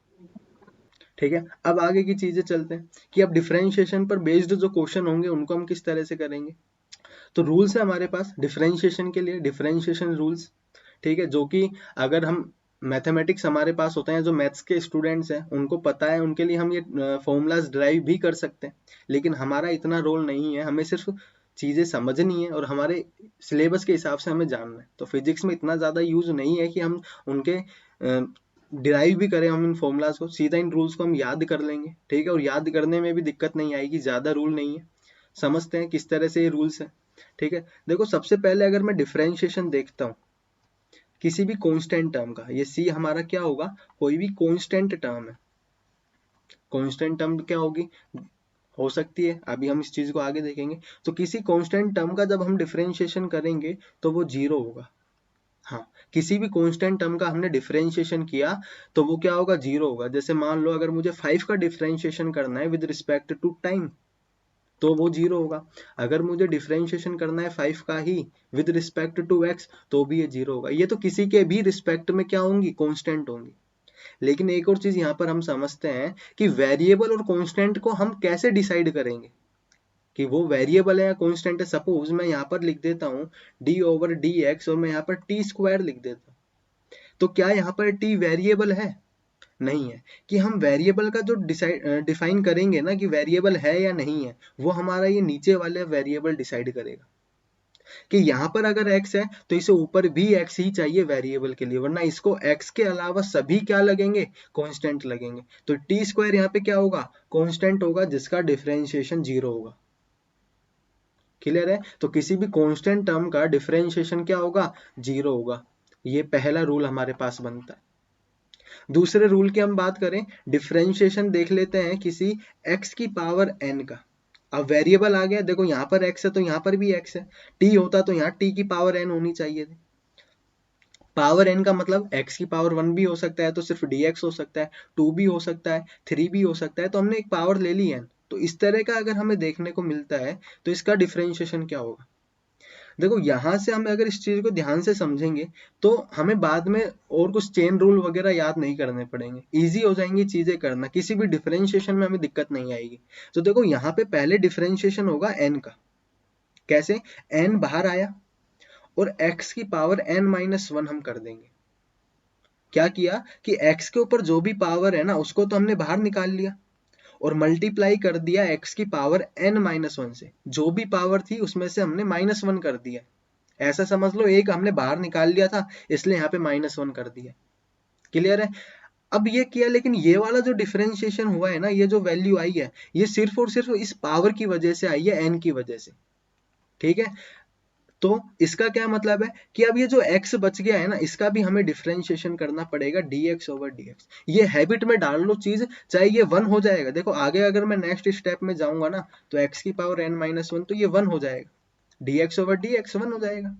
ठीक है, अब आगे की चीजें चलते हैं कि अब डिफरेंशिएशन पर बेस्ड जो क्वेश्चन होंगे उनको हम किस तरह से करेंगे। तो रूल्स है हमारे पास डिफरेंशिएशन के लिए, डिफरेंशिएशन रूल्स। ठीक है, जो कि अगर हम मैथमेटिक्स हमारे पास होते हैं, जो मैथ्स के स्टूडेंट्स हैं उनको पता है, उनके लिए हम ये फॉर्मूलाज ड्राइव भी कर सकते हैं। लेकिन हमारा इतना रोल नहीं है, हमें सिर्फ चीजें समझनी है और हमारे सिलेबस के हिसाब से हमें जानना है। तो फिजिक्स में इतना ज्यादा यूज नहीं है कि हम उनके डिराइव भी करें हम इन फॉर्मूलाज को, सीधा इन रूल्स को हम याद कर लेंगे। ठीक है, और याद करने में भी दिक्कत नहीं आएगी, ज्यादा रूल नहीं है। समझते हैं किस तरह से ये रूल्स है। ठीक है, देखो सबसे पहले अगर मैं डिफरेंशिएशन देखता हूँ किसी भी कांस्टेंट टर्म का, ये सी हमारा क्या होगा, कोई भी कांस्टेंट टर्म है। कांस्टेंट टर्म क्या होगी, हो सकती है, अभी हम इस चीज को आगे देखेंगे। तो किसी कांस्टेंट टर्म का जब हम डिफरेंशिएशन करेंगे तो वो जीरो होगा। हाँ, किसी भी कांस्टेंट टर्म का हमने डिफरेंशिएशन किया तो वो क्या होगा, जीरो होगा। जैसे मान लो अगर मुझे 5 का डिफरेंशिएशन करना है विद रिस्पेक्ट टू टाइम तो वो जीरो होगा। अगर मुझे डिफरेंशिएशन करना है 5 का ही विद रिस्पेक्ट टू एक्स तो भी ये जीरो होगा। ये तो किसी के भी रिस्पेक्ट में क्या होंगी, कांस्टेंट होंगी। लेकिन एक और चीज यहाँ पर हम समझते हैं कि वेरिएबल और कांस्टेंट को हम कैसे डिसाइड करेंगे कि वो वेरिएबल है या कांस्टेंट है। सपोज मैं यहाँ पर लिख देता हूँ डी ओवर डी एक्स और मैं यहाँ पर टी स्क्वायर लिख देता हूँ, तो क्या यहाँ पर टी वेरिएबल है, नहीं है। कि हम वेरिएबल का जो डिफाइन करेंगे ना कि वेरिएबल है या नहीं है, वो हमारा ये नीचे वाले वेरिएबल डिसाइड करेगा। कि यहाँ पर अगर x है तो इसे ऊपर भी x ही चाहिए वेरिएबल के लिए, वरना इसको x के अलावा सभी क्या लगेंगे, कांस्टेंट लगेंगे। तो टी स्क्वायर यहाँ पे क्या होगा, कांस्टेंट होगा जिसका डिफरेंशिएशन जीरो होगा। क्लियर है? तो किसी भी कांस्टेंट टर्म का डिफरेंशिएशन क्या होगा, जीरो होगा। ये पहला रूल हमारे पास बनता है। दूसरे रूल की हम बात करें, डिफरेंशिएशन देख लेते हैं किसी x की पावर n का। अब वेरिएबल आ गया, देखो यहाँ पर x है तो यहाँ पर भी x है, t होता तो यहाँ t की पावर n होनी चाहिए थी। पावर n का मतलब x की पावर 1 भी हो सकता है तो सिर्फ dx हो सकता है, 2 भी हो सकता है, 3 भी हो सकता है, तो हमने एक पावर ले ली n। तो इस तरह का अगर हमें देखने को मिलता है तो इसका डिफरेंशिएशन क्या होगा। देखो यहाँ से हम अगर इस चीज को ध्यान से समझेंगे तो हमें बाद में और कुछ चेन रूल वगैरह याद नहीं करने पड़ेंगे, इजी हो जाएंगी चीजें करना, किसी भी डिफरेंशिएशन में हमें दिक्कत नहीं आएगी। तो देखो यहाँ पे पहले डिफरेंशिएशन होगा n का। कैसे? n बाहर आया और x की पावर n-1 हम कर देंगे। क्या किया कि x के ऊपर जो भी पावर है ना उसको तो हमने बाहर निकाल लिया और मल्टीप्लाई कर दिया x की पावर n-1 से, जो भी पावर थी उसमें से हमने -1 कर दिया। ऐसा समझ लो एक हमने बाहर निकाल लिया था इसलिए यहाँ पे -1 कर दिया। क्लियर है? अब ये किया, लेकिन ये वाला जो डिफरेंशिएशन हुआ है ना, ये जो वैल्यू आई है ये सिर्फ और सिर्फ इस पावर की वजह से आई है, n की वजह से। ठीक है, तो इसका क्या मतलब है कि अब ये जो x बच गया है ना इसका भी हमें डिफरेंशिएशन करना पड़ेगा dx ओवर dx। ये हैबिट में डाल लो चीज, चाहे ये 1 हो जाएगा। देखो आगे अगर मैं नेक्स्ट स्टेप में जाऊंगा ना तो x की पावर n-1 तो ये 1 हो जाएगा, dx ओवर dx 1 हो जाएगा।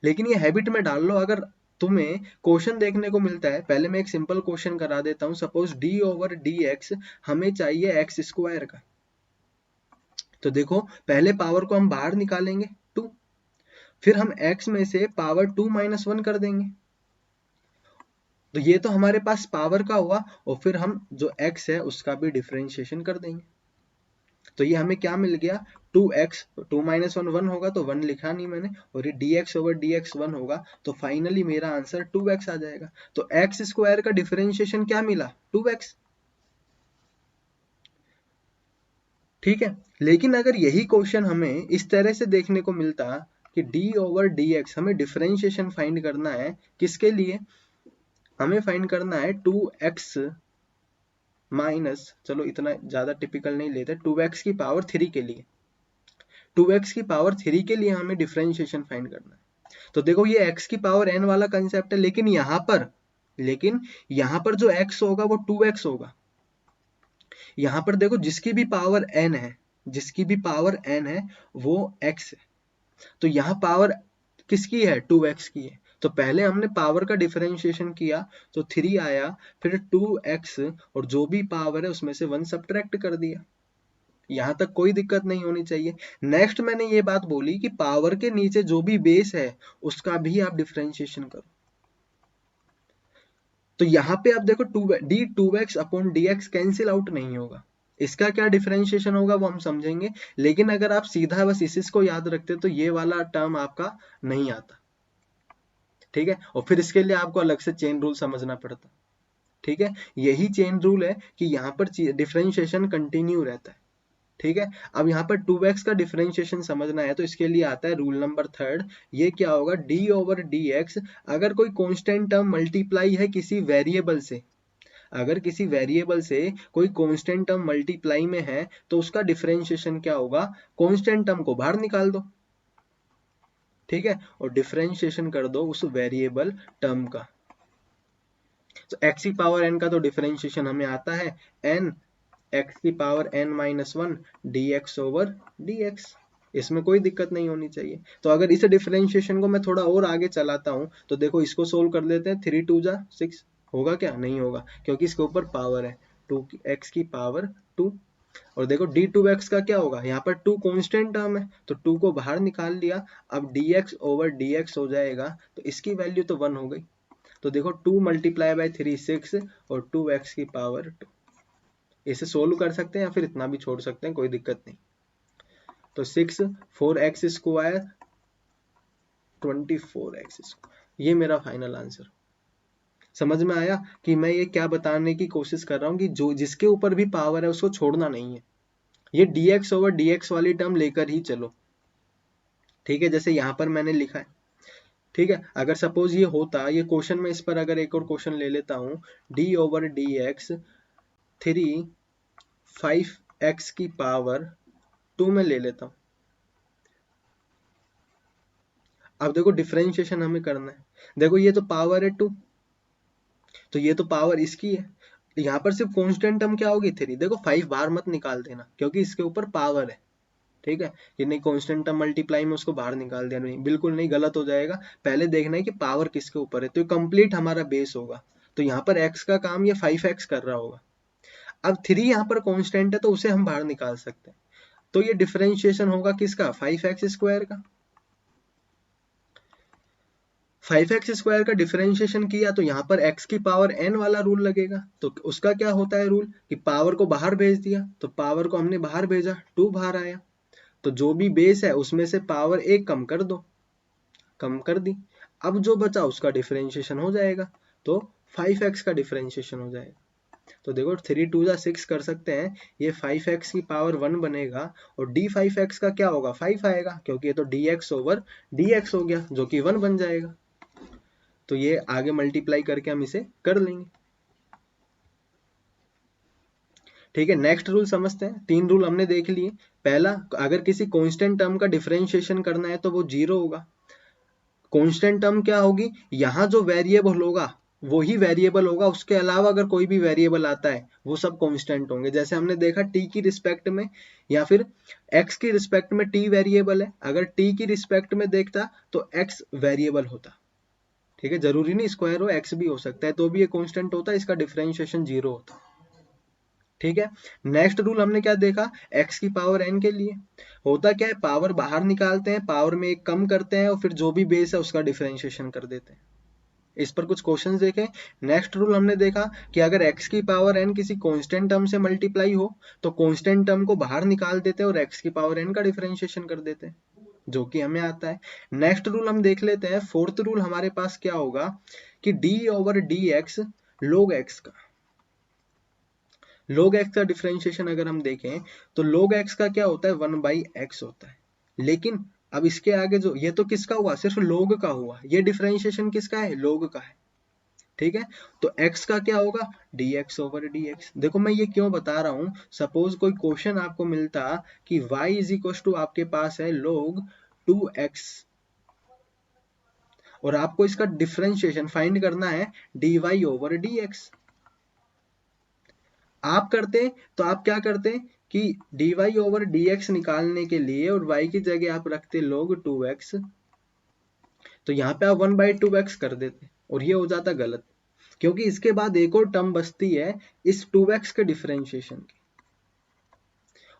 लेकिन ये हैबिट में डाल लो। अगर तुम्हें क्वेश्चन देखने को मिलता है, पहले मैं एक सिंपल क्वेश्चन करा देता हूं। सपोज d ओवर dx हमें चाहिए एक्स स्क्वायर का। तो देखो पहले पावर को हम बाहर निकालेंगे 2, फिर हम x में से पावर 2-1 कर देंगे। तो ये तो हमारे पास पावर का हुआ, और फिर हम जो x है उसका भी डिफरेंशिएशन कर देंगे। तो ये हमें क्या मिल गया, 2x, 2-1 1 होगा तो 1 लिखा नहीं मैंने, और ये dx ओवर dx 1 होगा, तो फाइनली मेरा आंसर 2x आ जाएगा। तो x स्क्वायर का डिफरेंशिएशन क्या मिला, 2x। ठीक है, लेकिन अगर यही क्वेश्चन हमें इस तरह से देखने को मिलता कि d ओवर dx हमें डिफरेंशिएशन फाइंड करना है, किसके लिए, हमें फाइंड करना है 2x माइनस, चलो इतना ज्यादा टिपिकल नहीं लेते, 2x की पावर 3 के लिए, 2x की पावर 3 के लिए हमें डिफरेंशिएशन फाइंड करना है। तो देखो ये x की पावर n वाला कंसेप्ट है, लेकिन यहाँ पर जो x होगा वो 2x होगा। यहाँ पर देखो जिसकी भी पावर n है, जिसकी भी पावर n है वो x है। तो यहाँ पावर किसकी है, 2x की है। तो पहले हमने पावर का डिफरेंशिएशन किया तो 3 आया, फिर 2x और जो भी पावर है उसमें से 1 सब्ट्रैक्ट कर दिया। यहां तक कोई दिक्कत नहीं होनी चाहिए। नेक्स्ट मैंने ये बात बोली कि पावर के नीचे जो भी बेस है उसका भी आप डिफरेंशिएशन करो। तो यहाँ पे आप देखो d2x upon dx cancel out नहीं होगा। इसका क्या डिफरेंशिएशन होगा वो हम समझेंगे, लेकिन अगर आप सीधा बस इस को याद रखते तो ये वाला टर्म आपका नहीं आता। ठीक है, और फिर इसके लिए आपको अलग से चेन रूल समझना पड़ता। ठीक है, यही चेन रूल है कि यहाँ पर डिफरेंशिएशन कंटिन्यू रहता है। ठीक है, अब यहाँ पर 2x का डिफरेंशिएशन समझना है तो इसके लिए आता है रूल नंबर 3। ये क्या होगा, d ओवर dx, अगर कोई कांस्टेंट टर्म मल्टीप्लाई है किसी वेरिएबल से, अगर किसी वेरिएबल से कोई कांस्टेंट टर्म मल्टीप्लाई में है तो उसका डिफरेंशिएशन क्या होगा, कांस्टेंट टर्म को बाहर निकाल दो। ठीक है, और डिफरेंशिएशन कर दो उस वेरिएबल टर्म का। तो x की पावर n का तो डिफरेंशिएशन हमें आता है n x की power n-1 dx over dx। इसमें कोई दिक्कत नहीं होनी चाहिए। तो अगर इस डिफरेंशिएशन को मैं थोड़ा और आगे चलाता हूं तो देखो इसको सोल्व कर लेते हैं। 3 2 जा 6 होगा क्या, नहीं होगा, क्योंकि इसके ऊपर पावर है 2x की पावर 2। और देखो d2x का क्या होगा, यहाँ पर 2 कांस्टेंट टर्म है तो 2 को बाहर निकाल लिया। अब dx ओवर dx हो जाएगा, तो इसकी वैल्यू तो 1 हो गई। तो देखो 2 मल्टीप्लाई बाय 3 6 और 2x की पावर 2। इसे सोल्व कर सकते हैं या फिर इतना भी छोड़ सकते हैं, कोई दिक्कत नहीं। तो 6 4x स्क्वायर 24x, ये मेरा फाइनल आंसर। समझ में आया कि मैं ये क्या बताने की कोशिश कर रहा हूँ कि जो जिसके ऊपर भी पावर है उसको छोड़ना नहीं है। ये dx ओवर dx वाली टर्म लेकर ही चलो। ठीक है, जैसे यहाँ पर मैंने लिखा है। ठीक है, अगर सपोज ये होता, ये क्वेश्चन में, इस पर अगर एक और क्वेश्चन ले लेता हूँ, d ओवर dx 3 5x की पावर 2 में ले लेता हूँ। अब देखो डिफरेंशिएशन हमें करना है। देखो ये तो पावर है 2, तो ये तो पावर इसकी है। यहाँ पर सिर्फ कांस्टेंट टर्म क्या होगी 3। देखो 5 बाहर मत निकाल देना क्योंकि इसके ऊपर पावर है। ठीक है, कि नहीं कांस्टेंट टर्म मल्टीप्लाई में उसको बाहर निकाल दिया, नहीं बिल्कुल नहीं, गलत हो जाएगा। पहले देखना है कि पावर किसके ऊपर है, तो कंप्लीट हमारा बेस होगा। तो यहाँ पर x का काम ये 5x कर रहा होगा। अब 3 यहाँ पर कांस्टेंट है तो उसे हम बाहर निकाल सकते हैं। तो ये डिफरेंशिएशन होगा किसका, 5x स्क्वायर का। 5x स्क्वायर का डिफरेंशिएशन किया तो यहाँ पर x की पावर n वाला रूल लगेगा। तो उसका क्या होता है रूल, कि पावर को बाहर भेज दिया, तो पावर को हमने बाहर भेजा, 2 बाहर आया, तो जो भी बेस है उसमें से पावर 1 कम कर दो, कम कर दी। अब जो बचा उसका डिफरेंशिएशन हो जाएगा, तो 5x का डिफरेंशिएशन हो जाएगा। तो देखो 3 2 जा 6 कर सकते हैं, ये 5x की पावर 1 बनेगा, और d5x का क्या होगा, 5 आएगा, क्योंकि ये तो dx ओवर dx हो गया, जो कि 1 बन जाएगा। तो ये आगे मल्टीप्लाई करके हम इसे कर लेंगे। ठीक है, नेक्स्ट रूल समझते हैं। 3 रूल हमने देख लिए। पहला, अगर किसी कांस्टेंट टर्म का डिफरेंशिएशन करना है तो वो 0 होगा। कांस्टेंट टर्म क्या होगी, यहाँ जो वेरिएबल होगा वही वेरिएबल होगा, उसके अलावा अगर कोई भी वेरिएबल आता है वो सब कांस्टेंट होंगे। जैसे हमने देखा t की रिस्पेक्ट में या फिर x की रिस्पेक्ट में t वेरिएबल है, अगर t की रिस्पेक्ट में देखता तो x वेरिएबल होता। ठीक है, जरूरी नहीं स्क्वायर हो, x भी हो सकता है, तो भी ये कांस्टेंट होता है, इसका डिफरेंशिएशन 0 होता। ठीक है, नेक्स्ट रूल हमने क्या देखा, x की पावर n के लिए होता क्या है, पावर बाहर निकालते हैं, पावर में एक कम करते हैं, और फिर जो भी बेस है उसका डिफरेंशिएशन कर देते हैं। इस पर कुछ क्वेश्चंस देखें। नेक्स्ट रूल हमने देखा कि अगर x की पावर n किसी कांस्टेंट टर्म से मल्टीप्लाई हो तो कांस्टेंट टर्म को बाहर निकाल देते हैं और x की पावर n का डिफरेंशिएशन कर देते हैं, जो कि हमें आता है। नेक्स्ट रूल हम देख लेते हैं। फोर्थ रूल हमारे पास क्या होगा, कि d over dx log x का, log x का डिफरेंशिएशन अगर हम देखें तो log x का क्या होता है, 1/x होता है। लेकिन अब इसके आगे जो, ये तो किसका हुआ, सिर्फ log का हुआ, ये डिफरेंशिएशन किसका है, log का है। ठीक है, तो x का क्या होगा, dx ओवर dx। देखो मैं ये क्यों बता रहा हूं, सपोज कोई क्वेश्चन आपको मिलता कि y इज इक्वल टू आपके पास है log 2x, और आपको इसका डिफरेंशिएशन फाइंड करना है dy ओवर dx। आप करते तो आप क्या करते कि dy ओवर dx निकालने के लिए और y की जगह आप रखते log 2x, तो यहाँ पे आप 1/2x कर देते, और ये हो जाता गलत, क्योंकि इसके बाद एक और टर्म बचती है इस 2x के डिफरेंशिएशन की,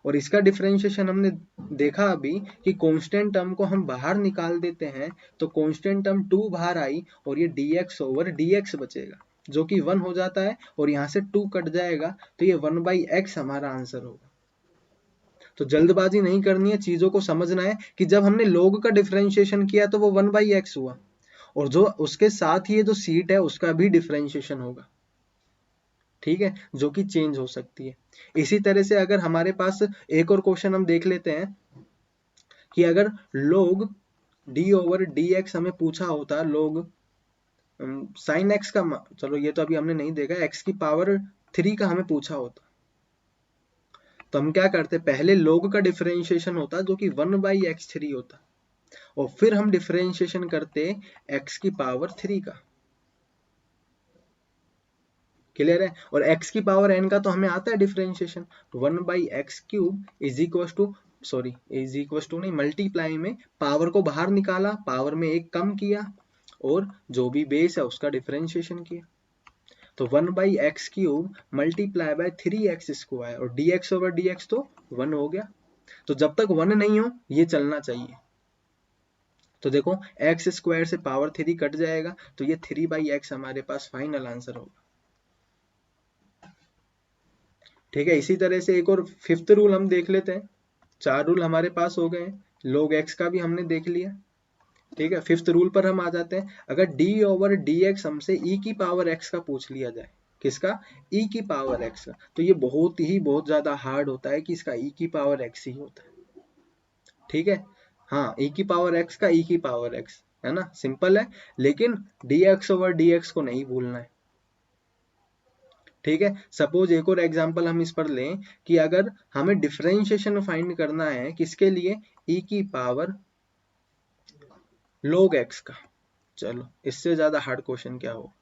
और इसका डिफरेंशिएशन हमने देखा अभी कि कांस्टेंट टर्म को हम बाहर निकाल देते हैं, तो कांस्टेंट टर्म 2 बाहर आई और ये dx ओवर dx बचेगा, जो कि 1 हो जाता है, और यहाँ से 2 कट जाएगा, तो ये 1/x हमारा आंसर होगा। तो जल्दबाजी नहीं करनी है, चीजों को समझना है कि जब हमने log का डिफरेंशिएशन किया तो वो 1/x हुआ, और जो उसके साथ ही ये जो सीट है उसका भी डिफरेंशिएशन होगा। ठीक है, जो कि चेंज हो सकती है। इसी तरह से अगर हमारे पास एक और क्वेश्चन हम देख लेते हैं कि अगर log d ओवर dx हमें पूछा होता, log sin x का, चलो ये तो अभी हमने नहीं देखा, x की पावर 3 का हमें पूछा होता, तो हम क्या करते, पहले log का डिफरेंशिएशन होता जो कि 1/x3 होता, और फिर हम डिफरेंशिएशन करते x की पावर 3 का। क्लियर है, और x की पावर n का तो हमें आता है differentiation, 1/x³ is equal to, sorry is equal to नहीं, मल्टीप्लाई में पावर को बाहर निकाला, पावर में एक कम किया, और जो भी बेस है उसका डिफरेंशिएशन किया, तो 1/x³ मल्टीप्लाई बाय 3x², और dx ओवर dx तो 1 हो गया। तो जब तक 1 नहीं हो ये चलना चाहिए। तो देखो x² से पावर 3 कट जाएगा, तो ये 3/x हमारे पास फाइनल आंसर होगा। ठीक है, इसी तरह से एक और 5th रूल हम देख लेते हैं। 4 रूल हमारे पास हो गए, log x का भी हमने देख लिया। ठीक है, 5th रूल पर हम आ जाते हैं। अगर d ओवर dx हमसे e की पावर x का पूछ लिया जाए, किसका, e की पावर x का, तो ये बहुत ज्यादा हार्ड होता है कि इसका e की पावर x ही होता है। ठीक है, हाँ, e की पावर x का e की पावर x है ना, सिंपल है, लेकिन dx ओवर dx को नहीं भूलना है। ठीक है, सपोज एक और एग्जांपल हम इस पर लें कि अगर हमें डिफरेंशिएशन फाइंड करना है किसके लिए, e की पावर log x का, चलो इससे ज्यादा हार्ड क्वेश्चन क्या हो।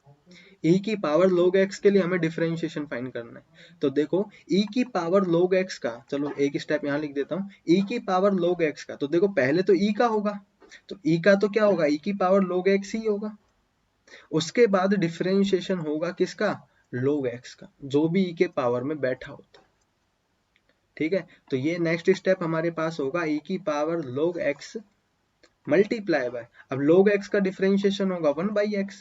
e की पावर log x के लिए हमें डिफरेंशिएशन फाइंड करना है। तो देखो e की पावर log x का, चलो एक स्टेप यहाँ लिख देता हूँ, e की पावर log x का, तो देखो पहले तो e का होगा, तो e का तो क्या होगा, e की पावर log x ही होगा। उसके बाद डिफरेंशिएशन होगा किसका, log x का, जो भी e के पावर में बैठा होता है। ठीक है, तो ये नेक्स्ट स्टेप हमारे पास होगा e की power log x multiply by, अब log x का डिफरेंशिएशन होगा 1/x,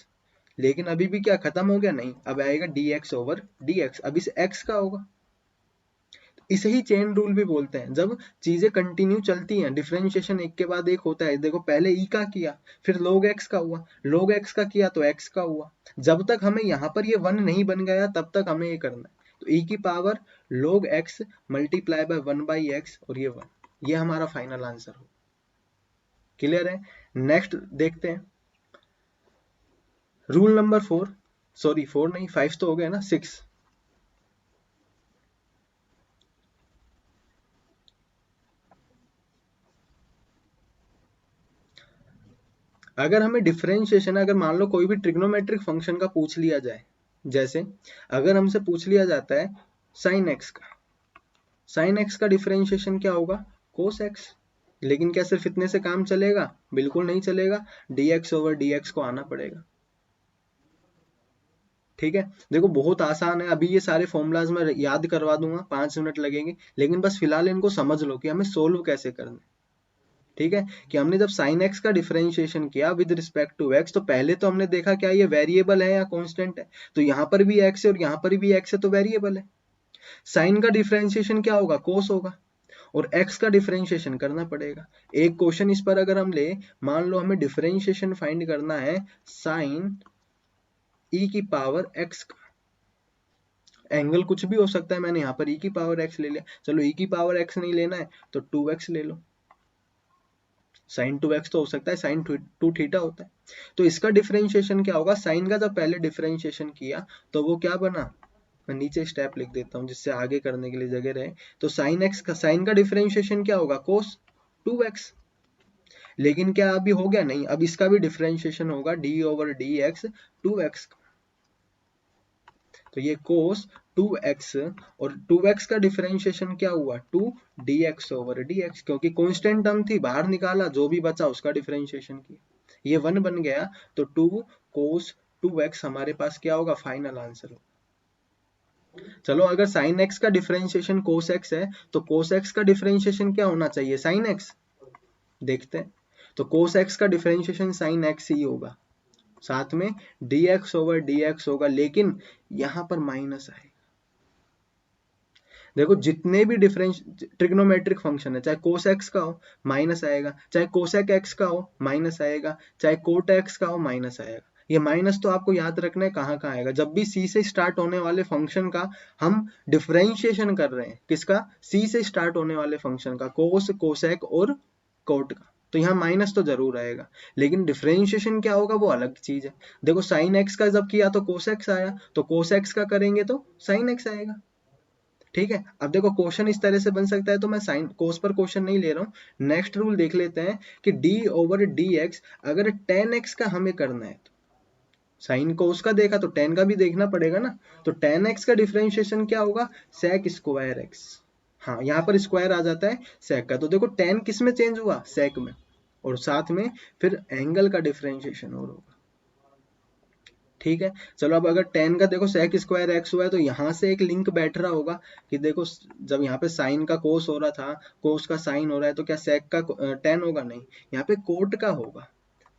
लेकिन अभी भी क्या खत्म हो गया, नहीं, अब आएगा dx ओवर dx, अब इस x का होगा। इसे ही चेन रूल भी बोलते हैं, जब चीजें कंटिन्यू चलती हैं, डिफरेंशिएशन एक के बाद एक होता है। देखो पहले e का किया, फिर log x का हुआ, log x का किया तो x का हुआ, जब तक हमें यहाँ पर ये 1 नहीं बन गया तब तक हमें ये करना है। तो e की power log x multiply by 1/x और ये 1, ये हमारा फाइनल आंसर हो। क्लियर है? नेक्स्ट देखते हैं रूल नंबर 4, सॉरी 4 नहीं 5 तो हो गया ना, 6। अगर हमें डिफरेंशिएशन, अगर मान लो कोई भी ट्रिग्नोमेट्रिक फंक्शन का पूछ लिया जाए, जैसे अगर हमसे पूछ लिया जाता है साइन एक्स का, साइन एक्स का डिफरेंशिएशन क्या होगा, कोस एक्स। लेकिन क्या सिर्फ इतने से काम चलेगा, बिल्कुल नहीं चलेगा, dx ओवर dx को आना पड़ेगा। ठीक है, देखो बहुत आसान है, अभी ये सारे फॉर्मूलाज मैं याद करवा दूंगा, 5 मिनट लगेंगे, लेकिन बस फिलहाल इनको समझ लो कि हमें सोल्व कैसे करना है। ठीक है, कि हमने जब साइन एक्स का डिफरेंशिएशन किया विद रिस्पेक्ट टू एक्स, तो पहले तो हमने देखा क्या ये वेरिएबल है या कांस्टेंट है, तो यहाँ पर भी एक्स है और यहाँ पर भी एक्स है, तो वेरिएबल है। साइन का डिफरेंशिएशन क्या होगा, कोस होगा, और एक्स का डिफरेंशिएशन करना पड़ेगा। एक क्वेश्चन इस पर अगर हम ले, मान लो हमें डिफरेंशिएशन फाइंड करना है साइन ई की पावर एक्स का, एंगल कुछ भी हो सकता है, मैंने यहाँ पर ई की पावर एक्स ले लिया, चलो ई की पावर एक्स नहीं लेना है तो 2x ले लो, साइन 2x तो हो सकता है, साइन 2 थीटा होता है। तो इसका डिफरेंशिएशन क्या होगा, साइन का जब पहले डिफरेंशिएशन किया तो वो क्या बना, मैं नीचे स्टेप लिख देता हूँ जिससे आगे करने के लिए जगह रहे। तो साइन एक्स का, साइन का डिफरेंशिएशन क्या होगा, कोस 2x। लेकिन क्या अभी हो गया, नहीं, अब इसका भी डिफरेंशिएशन होगा d ओवर dx 2x का, तो ये कोस 2x, और 2x का डिफरेंशिएशन क्या हुआ, 2 dx ओवर dx, क्योंकि कांस्टेंट टर्म थी, बाहर निकाला, जो भी बचा उसका डिफरेंशिएशन किया, ये 1 बन गया, तो 2 cos 2x हमारे पास क्या होगा, फाइनल आंसर हो। चलो अगर sin x का डिफरेंशिएशन cos x है, तो cos x का डिफरेंशिएशन क्या होना चाहिए, sin x। देखते हैं, तो cos x का डिफरेंशिएशन sin x ही होगा, साथ में dx ओवर dx होगा, लेकिन यहां पर माइनस आएगा। देखो जितने भी डिफरेंस ट्रिग्नोमेट्रिक फंक्शन है, चाहे कोस एक्स का हो माइनस आएगा, चाहे कोसेक एक्स का हो माइनस आएगा, चाहे कोट एक्स का हो माइनस आएगा। ये माइनस तो आपको याद रखना है कहाँ कहाँ आएगा, जब भी सी से स्टार्ट होने वाले फंक्शन का हम डिफरेंशिएशन कर रहे हैं, किसका, सी से स्टार्ट होने वाले फंक्शन का, कोस, कोसेक और कोट का, तो यहाँ माइनस तो जरूर आएगा, लेकिन डिफरेंशिएशन क्या होगा वो अलग चीज है। देखो साइन एक्स का जब किया तो कोस एक्स आया, तो कोस एक्स का करेंगे तो साइन एक्स आएगा। ठीक है, अब देखो क्वेश्चन इस तरह से बन सकता है, तो मैं साइन कोस पर क्वेश्चन नहीं ले रहा हूँ। नेक्स्ट रूल देख लेते हैं कि d ओवर dx, अगर tan x का हमें करना है, तो साइन कोस का देखा तो tan का भी देखना पड़ेगा ना, तो tan x का डिफरेंशिएशन क्या होगा, sec स्क्वायर x। हाँ, यहाँ पर स्क्वायर आ जाता है sec का, तो देखो tan किस में चेंज हुआ, sec में, और साथ में फिर एंगल का डिफरेंशिएशन और होगा। ठीक है, चलो अब अगर tan का देखो sec स्क्वायर x हुआ है, तो यहाँ से एक लिंक बैठ रहा होगा कि देखो जब यहाँ पे साइन का कोस हो रहा था, कोस का साइन हो रहा है, तो क्या sec का tan होगा, नहीं, यहाँ पे कोट का होगा।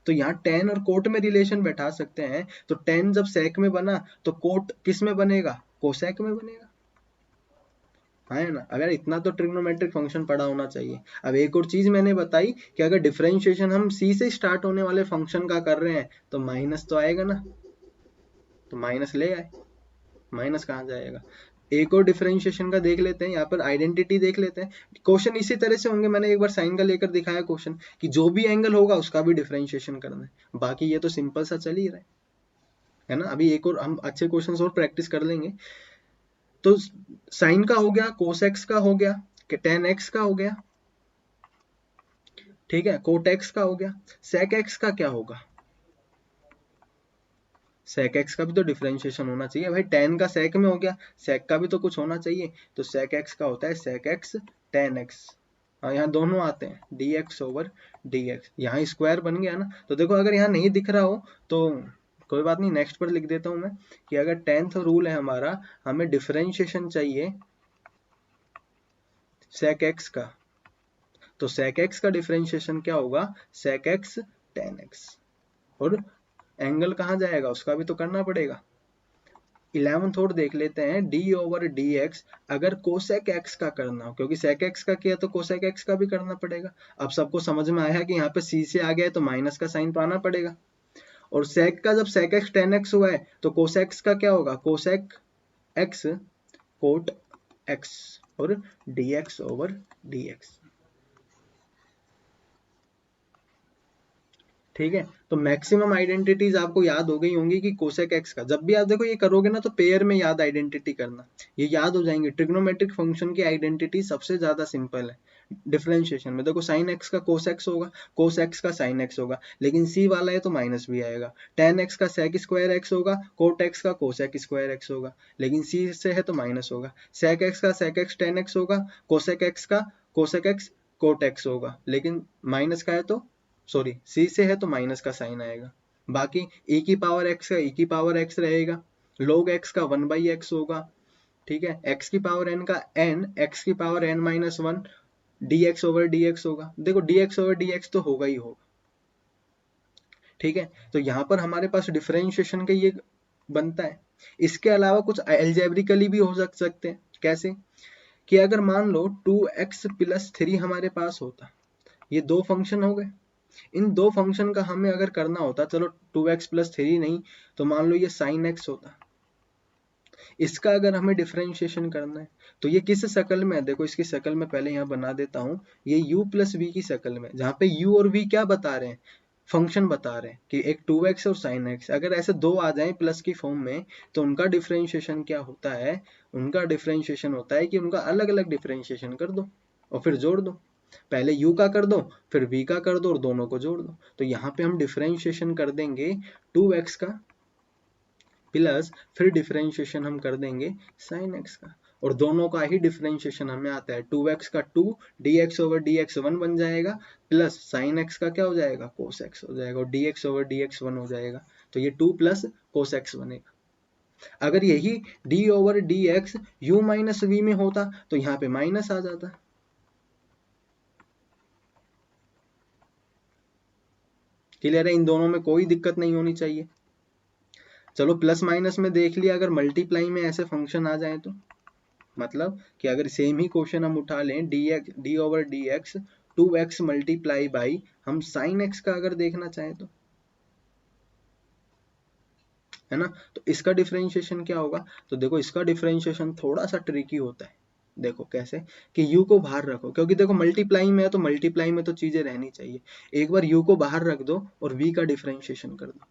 तो यहाँ tan और कोट में रिलेशन बैठा सकते हैं, तो tan जब sec में बना तो कोट किस में बनेगा, कोसेक में बनेगा। हाँ है ना, अगर इतना तो ट्रिग्नोमेट्रिक फंक्शन पढ़ा होना चाहिए। अब एक और चीज मैंने बताई कि अगर डिफरेंशिएशन हम सी से स्टार्ट होने वाले फंक्शन का कर रहे हैं तो माइनस तो आएगा ना, तो माइनस ले आए, माइनस कहाँ जाएगा। एक और डिफरेंशिएशन का देख लेते हैं, यहाँ पर आइडेंटिटी देख लेते हैं। क्वेश्चन इसी तरह से होंगे, मैंने एक बार साइन का लेकर दिखाया क्वेश्चन कि जो भी एंगल होगा उसका भी डिफरेंशिएशन करना है, बाकी ये तो सिंपल सा चल ही रहा है ना। अभी एक और हम अच्छे क्वेश्चन और प्रैक्टिस कर लेंगे। तो साइन का हो गया, कोसेक्स का हो गया, टेन एक्स का हो गया, ठीक है, कोट एक्स का हो गया, सेक एक्स का क्या होगा, sec x का भी तो डिफरेंशिएशन होना चाहिए भाई, tan का sec में हो गया, sec का भी तो कुछ होना चाहिए, तो sec x का होता है sec x tan x। हाँ यहाँ दोनों आते हैं, dx ओवर dx, यहाँ स्क्वायर बन गया ना। तो देखो अगर यहाँ नहीं दिख रहा हो तो कोई बात नहीं, नेक्स्ट पर लिख देता हूँ मैं कि अगर 10th रूल है हमारा, हमें डिफरेंशिएशन चाहिए sec x का, तो sec x का डिफरेंशिएशन क्या होगा, sec x tan x। और एंगल कहाँ जाएगा उसका भी तो करना पड़ेगा। 11th और देख लेते हैं, d ओवर डी एक्स अगर कोसेक x का करना हो, क्योंकि sec x का किया तो कोसेक x का भी करना पड़ेगा। अब सबको समझ में आया कि यहाँ पे c से आ गया है तो माइनस का साइन तो आना पड़ेगा। और sec का जब sec x tan x हुआ है तो कोसेक x का क्या होगा, कोसेक x कोट x और dx ओवर dx। ठीक है, तो मैक्सिमम आइडेंटिटीज आपको याद हो गई होंगी कि कोसेक एक्स का, जब भी आप देखो ये करोगे ना तो पेयर में याद आइडेंटिटी करना, ये याद हो जाएंगे। ट्रिग्नोमेट्रिक फंक्शन की आइडेंटिटी सबसे ज्यादा सिंपल है डिफरेंशिएशन में। देखो साइन एक्स का कोस एक्स होगा, कोस एक्स का साइन एक्स होगा, लेकिन सी वाला है तो माइनस भी आएगा। टेन एक्स का सेक स्क्वायर एक्स होगा, कोट एक्स का कोसेक स्क्वायर एक्स होगा, लेकिन सी से है तो माइनस होगा। सेक एक्स का सेक एक्स टेन एक्स होगा, कोसेक एक्स का कोसेक एक्स कोट एक्स होगा, लेकिन माइनस का है तो सॉरी सी से है तो माइनस का साइन आएगा। बाकी e की पावर x का e की पावर x रहेगा, log x का 1/x होगा। ठीक है, x की पावर n का n, x की power n minus 1 dx over dx होगा। देखो dx ओवर dx तो होगा ही होगा। ठीक है, तो यहाँ पर हमारे पास डिफरेंशिएशन का ये बनता है। इसके अलावा कुछ एल्जेब्रिकली भी हो सकते हैं। कैसे कि अगर मान लो 2x प्लस 3 हमारे पास होता, ये दो फंक्शन हो गए, इन दो फंक्शन का हमें अगर करना होता, चलो 2x प्लस 3 नहीं तो मान लो ये साइन x होता, इसका अगर हमें डिफरेंशिएशन करना है तो ये किस शक्ल में है, देखो इसकी शक्ल में पहले यहाँ बना देता हूँ, ये u प्लस v की शक्ल में, जहाँ पे u और v क्या बता रहे हैं, फंक्शन बता रहे हैं कि एक 2x और साइन x। अगर ऐसे दो आ जाए प्लस की फॉर्म में तो उनका डिफरेंशिएशन क्या होता है, उनका डिफरेंशिएशन होता है कि उनका अलग अलग डिफरेंशिएशन कर दो और फिर जोड़ दो। पहले u का कर दो, फिर v का कर दो और दोनों को जोड़ दो। तो यहाँ पे हम डिफरेंशिएशन कर देंगे 2x का प्लस फिर डिफरेंशिएशन हम कर देंगे sin x का, और दोनों का ही डिफरेंशिएशन हमें आता है 2x का 2 dx ओवर dx 1 बन जाएगा, प्लस sin x का क्या हो जाएगा cos x हो जाएगा, और dx ओवर dx 1 हो जाएगा। तो ये 2 प्लस cos x बनेगा। अगर यही d over dx u minus v में होता तो यहाँ पे माइनस आ जाता। क्लियर है, इन दोनों में कोई दिक्कत नहीं होनी चाहिए। चलो प्लस माइनस में देख लिया, अगर मल्टीप्लाई में ऐसे फंक्शन आ जाए तो मतलब कि अगर सेम ही क्वेश्चन हम उठा लें D over d x 2x multiply by हम साइन x का अगर देखना चाहें तो, है ना, तो इसका डिफरेंशिएशन क्या होगा। तो देखो इसका डिफरेंशिएशन थोड़ा सा ट्रिकी होता है। देखो कैसे कि u को बाहर रखो, क्योंकि देखो मल्टीप्लाई में है तो मल्टीप्लाई में तो चीजें रहनी चाहिए। एक बार u को बाहर रख दो और v का डिफरेंशिएशन कर दो,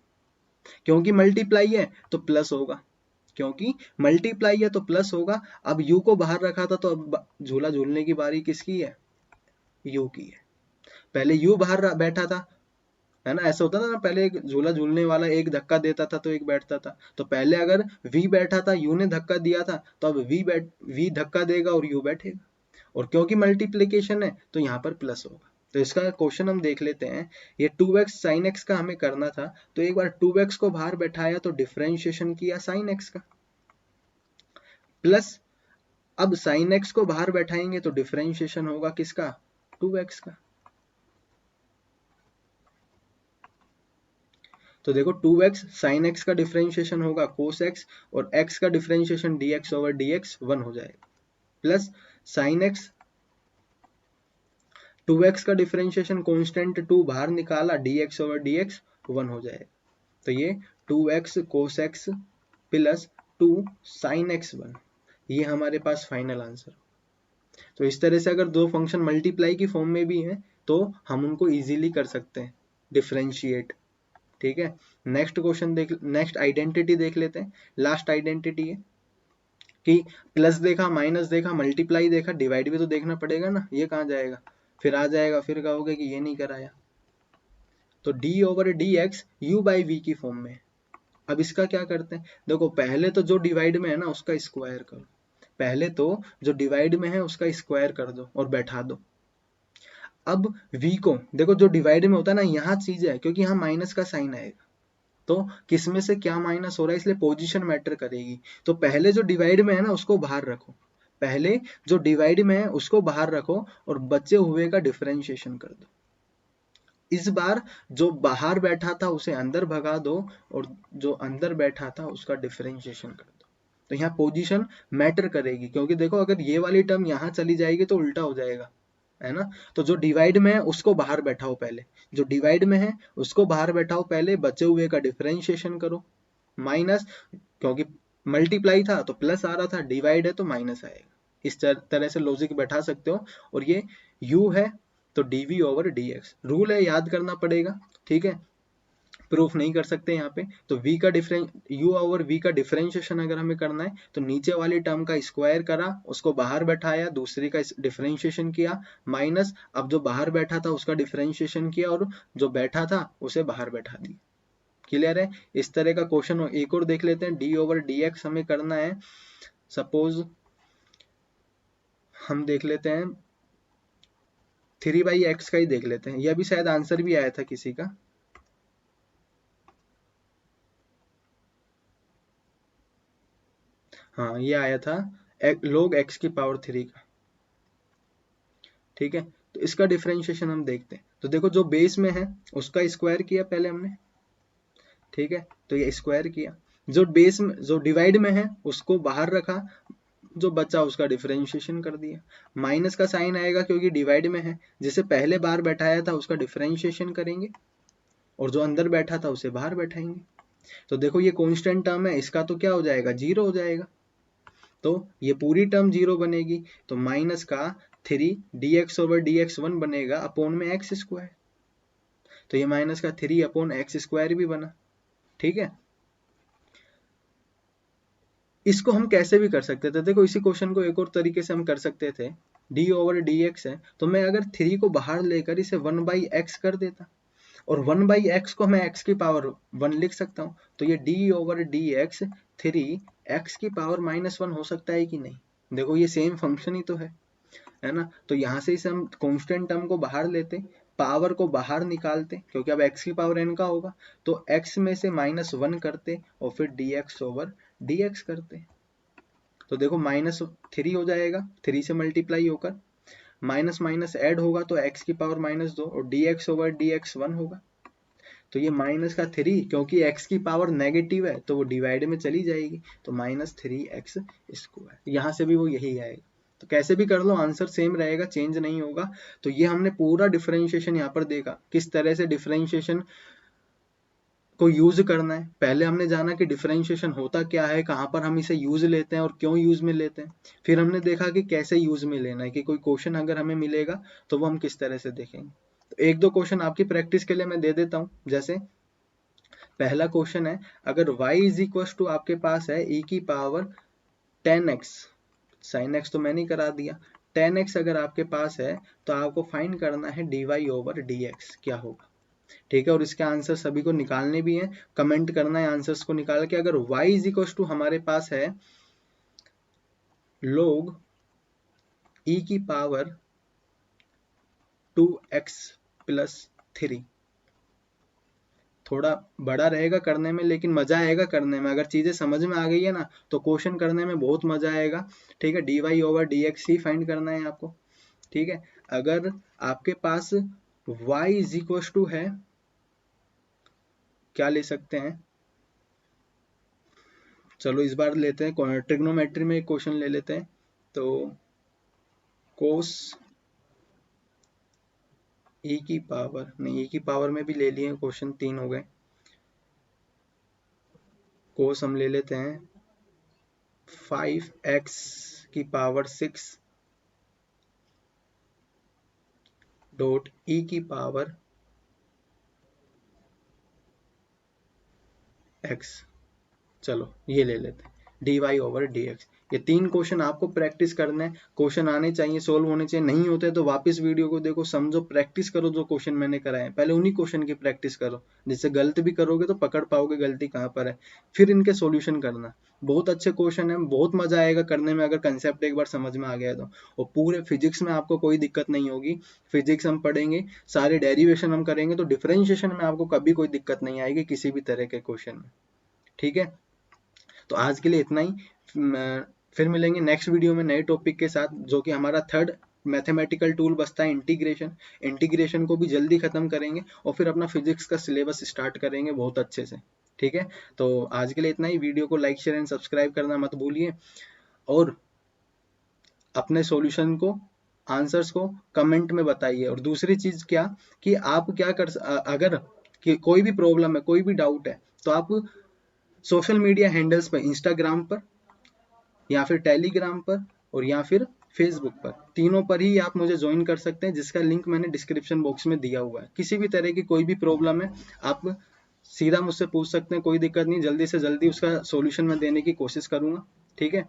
क्योंकि मल्टीप्लाई है तो प्लस होगा, क्योंकि मल्टीप्लाई है तो प्लस होगा। अब u को बाहर रखा था तो अब झूला झूलने की बारी किसकी है, u की है। पहले u बाहर बैठा था, है ना, ऐसा होता था ना, पहले एक झूला झूलने वाला एक धक्का देता था तो एक बैठता था। तो पहले अगर v बैठा था, u ने धक्का दिया था, तो अब v धक्का देगा और u बैठेगा। और क्योंकि मल्टीप्लीकेशन है तो यहाँ पर प्लस होगा। तो इसका क्वेश्चन हम देख लेते हैं। ये 2x sin x का हमें करना था, तो एक बार 2x को बाहर बैठाया तो डिफरेंशिएशन किया sin x का, प्लस अब sin x को बाहर बैठाएंगे तो डिफरेंशिएशन होगा किसका, 2x का। तो देखो 2x sin x का डिफरेंशिएशन होगा cos x, और x का डिफरेंशिएशन dx ओवर dx 1 हो जाएगा, प्लस sin x 2x का डिफरेंशिएशन कांस्टेंट 2 बाहर निकाला, dx ओवर dx 1 हो जाएगा। तो ये 2x cos x plus 2 sin x 1, ये हमारे पास फाइनल आंसर। तो इस तरह से अगर दो फंक्शन मल्टीप्लाई की फॉर्म में भी हैं तो हम उनको इजीली कर सकते हैं डिफरेंशिएट। ठीक है, नेक्स्ट क्वेश्चन देख, नेक्स्ट आइडेंटिटी देख लेते हैं। लास्ट आइडेंटिटी है कि प्लस देखा, माइनस देखा, मल्टीप्लाई देखा, डिवाइड भी तो देखना पड़ेगा ना, ये कहाँ जाएगा, फिर आ जाएगा, फिर कहोगे कि ये नहीं कराया। तो d over d x u by v की फॉर्म में, अब इसका क्या करते हैं, देखो पहले तो जो डिवाइड में है ना उसका स्क्वायर करो, पहले तो जो डिवाइड में है उसका स्क्वायर कर दो और बैठा दो। अब v को देखो, जो डिवाइड में होता है ना, यहाँ चीज है क्योंकि यहाँ माइनस का साइन आएगा, तो किसमें से क्या माइनस हो रहा है, इसलिए पोजीशन मैटर करेगी। तो पहले जो डिवाइड में है ना उसको बाहर रखो, पहले जो डिवाइड में है उसको बाहर रखो और बचे हुए का डिफरेंशिएशन कर दो। इस बार जो बाहर बैठा था उसे अंदर भगा दो और जो अंदर बैठा था उसका डिफरेंशिएशन कर दो। तो यहाँ पोजीशन मैटर करेगी, क्योंकि देखो अगर ये वाली टर्म यहाँ चली जाएगी तो उल्टा हो जाएगा, है ना। तो जो डिवाइड में है उसको बाहर बैठाओ पहले, जो डिवाइड में है उसको बाहर बैठाओ पहले, बचे हुए का डिफरेंशिएशन करो। माइनस, क्योंकि मल्टीप्लाई था तो प्लस आ रहा था, डिवाइड है तो माइनस आएगा। इस तरह से लॉजिक बैठा सकते हो। और ये u है तो dv ओवर dx रूल है, याद करना पड़ेगा, ठीक है। प्रूफ नहीं कर सकते यहाँ पे। तो v का u ओवर v का डिफरेंशिएशन अगर हमें करना है तो नीचे वाली टर्म का स्क्वायर करा, उसको बाहर बैठाया, दूसरी का डिफरेंशिएशन किया, माइनस अब जो बाहर बैठा था उसका डिफरेंशिएशन किया और जो बैठा था उसे बाहर बैठा दिया। क्लियर है। इस तरह का क्वेश्चन एक और देख लेते हैं, d ओवर dx हमें करना है। सपोज हम देख लेते हैं 3/x का ही देख लेते हैं, यह भी शायद आंसर भी आया था किसी का। हाँ ये आया था log x की पावर 3 का, ठीक है। तो इसका डिफरेंशिएशन हम देखते हैं। तो देखो जो बेस में है उसका स्क्वायर किया पहले हमने, ठीक है, तो ये स्क्वायर किया। जो बेस में, जो डिवाइड में है उसको बाहर रखा, जो बचा उसका डिफरेंशिएशन कर दिया। माइनस का साइन आएगा क्योंकि डिवाइड में है, जिसे पहले बाहर बैठाया था उसका डिफरेंशिएशन करेंगे और जो अंदर बैठा था उसे बाहर बैठाएंगे। तो देखो ये कांस्टेंट टर्म है, इसका तो क्या हो जाएगा, जीरो हो जाएगा। तो ये पूरी टर्म जीरो बनेगी, तो माइनस का 3 dx ओवर dx1 बनेगा अपॉन में एक्स स्क्वायर। तो ये माइनस का 3 अपॉन एक्स स्क्वायर भी बना, ठीक है। इसको हम कैसे भी कर सकते थे, देखो इसी क्वेश्चन को एक और तरीके से हम कर सकते थे। d ओवर dx है तो मैं अगर 3 को बाहर लेकर इसे 1/x कर देता, और 1/x को मैं x की पावर 1 लिख सकता हूँ। तो ये d ओवर dx 3 x की पावर -1 हो सकता है कि नहीं। देखो ये सेम फंक्शन ही तो है ना। तो यहाँ से इसे हम कांस्टेंट टर्म को बाहर लेते, पावर को बाहर निकालते, क्योंकि अब x की पावर n का होगा, तो x में से -1 करते और फिर dx ओवर dx करते। तो देखो -3 हो जाएगा, 3 से मल्टीप्लाई होकर, माइनस माइनस ऐड होगा तो x की पावर -2 और dx ओवर dx 1 होगा। तो ये माइनस का 3, क्योंकि x की पावर नेगेटिव है तो वो डिवाइड में चली जाएगी, तो -3x स्क्वायर, यहाँ से भी वो यही आएगा। तो कैसे भी कर लो आंसर सेम रहेगा, चेंज नहीं होगा। तो ये हमने पूरा डिफरेंशिएशन यहाँ पर देखा, किस तरह से डिफरेंशिएशन को यूज करना है। पहले हमने जाना कि डिफरेंशिएशन होता क्या है, कहाँ पर हम इसे यूज लेते हैं और क्यों यूज में लेते हैं। फिर हमने देखा कि कैसे यूज में लेना है, कि कोई क्वेश्चन अगर हमें मिलेगा तो वो हम किस तरह से देखेंगे। तो एक दो क्वेश्चन आपकी प्रैक्टिस के लिए मैं दे देता हूँ। जैसे पहला क्वेश्चन है, अगर y इज इक्वल टू आपके पास है e की पावर 10x, sin x तो मैंने करा दिया, 10x अगर आपके पास है तो आपको फाइंड करना है dy ओवर dx क्या होगा, ठीक है। और इसके आंसर सभी को निकालने भी हैं, कमेंट करना है आंसर्स को निकाल के। अगर y इज इक्वल टू हमारे पास है log e की पावर 2x प्लस 3, थोड़ा बड़ा रहेगा करने में लेकिन मजा आएगा करने में, अगर चीजें समझ में आ गई है ना तो क्वेश्चन करने में बहुत मजा आएगा, ठीक है। dy ओवर dx ही फाइंड करना है आपको, ठीक है। अगर आपके पास y इज इक्वल टू है, क्या ले सकते हैं, चलो इस बार लेते हैं ट्रिग्नोमेट्री में एक क्वेश्चन ले लेते हैं। तो कोस e की पावर नहीं, e की पावर में भी ले लिए क्वेश्चन, 3 हो गए। कोस हम ले लेते हैं 5x की पावर 6 डॉट e की पावर x, चलो ये ले लेते हैं dy ओवर dx। ये 3 क्वेश्चन आपको प्रैक्टिस करना है, क्वेश्चन आने चाहिए, सोल्व होने चाहिए, नहीं होते तो वापस वीडियो को देखो, समझो, प्रैक्टिस करो जो क्वेश्चन मैंने कराए हैं, पहले उन्हीं क्वेश्चन की प्रैक्टिस करो, जिससे गलत भी करोगे तो पकड़ पाओगे गलती कहाँ पर है, फिर इनके सॉल्यूशन करना। बहुत अच्छे क्वेश्चन है, बहुत मजा आएगा करने में अगर कंसेप्ट एक बार समझ में आ गया तो। और पूरे फिजिक्स में आपको कोई दिक्कत नहीं होगी, फिजिक्स हम पढ़ेंगे, सारे डेरिवेशन हम करेंगे, तो डिफरेंशिएशन में आपको कभी कोई दिक्कत नहीं आएगी किसी भी तरह के क्वेश्चन में। ठीक है, तो आज के लिए इतना ही। फिर मिलेंगे नेक्स्ट वीडियो में नए टॉपिक के साथ, जो कि हमारा थर्ड मैथमेटिकल टूल बचता है इंटीग्रेशन। इंटीग्रेशन को भी जल्दी खत्म करेंगे और फिर अपना फिजिक्स का सिलेबस स्टार्ट करेंगे बहुत अच्छे से। ठीक है, तो आज के लिए इतना ही। वीडियो को लाइक शेयर एंड सब्सक्राइब करना मत भूलिए, और अपने सॉल्यूशन को, आंसर्स को कमेंट में बताइए। और दूसरी चीज क्या, कि आप क्या अगर कि कोई भी प्रॉब्लम है, कोई भी डाउट है, तो आप सोशल मीडिया हैंडल्स पर, इंस्टाग्राम पर या फिर टेलीग्राम पर और या फिर फेसबुक पर, तीनों पर ही आप मुझे ज्वाइन कर सकते हैं, जिसका लिंक मैंने डिस्क्रिप्शन बॉक्स में दिया हुआ है। किसी भी तरह की कोई भी प्रॉब्लम है, आप सीधा मुझसे पूछ सकते हैं, कोई दिक्कत नहीं, जल्दी से जल्दी उसका सॉल्यूशन मैं देने की कोशिश करूंगा। ठीक है।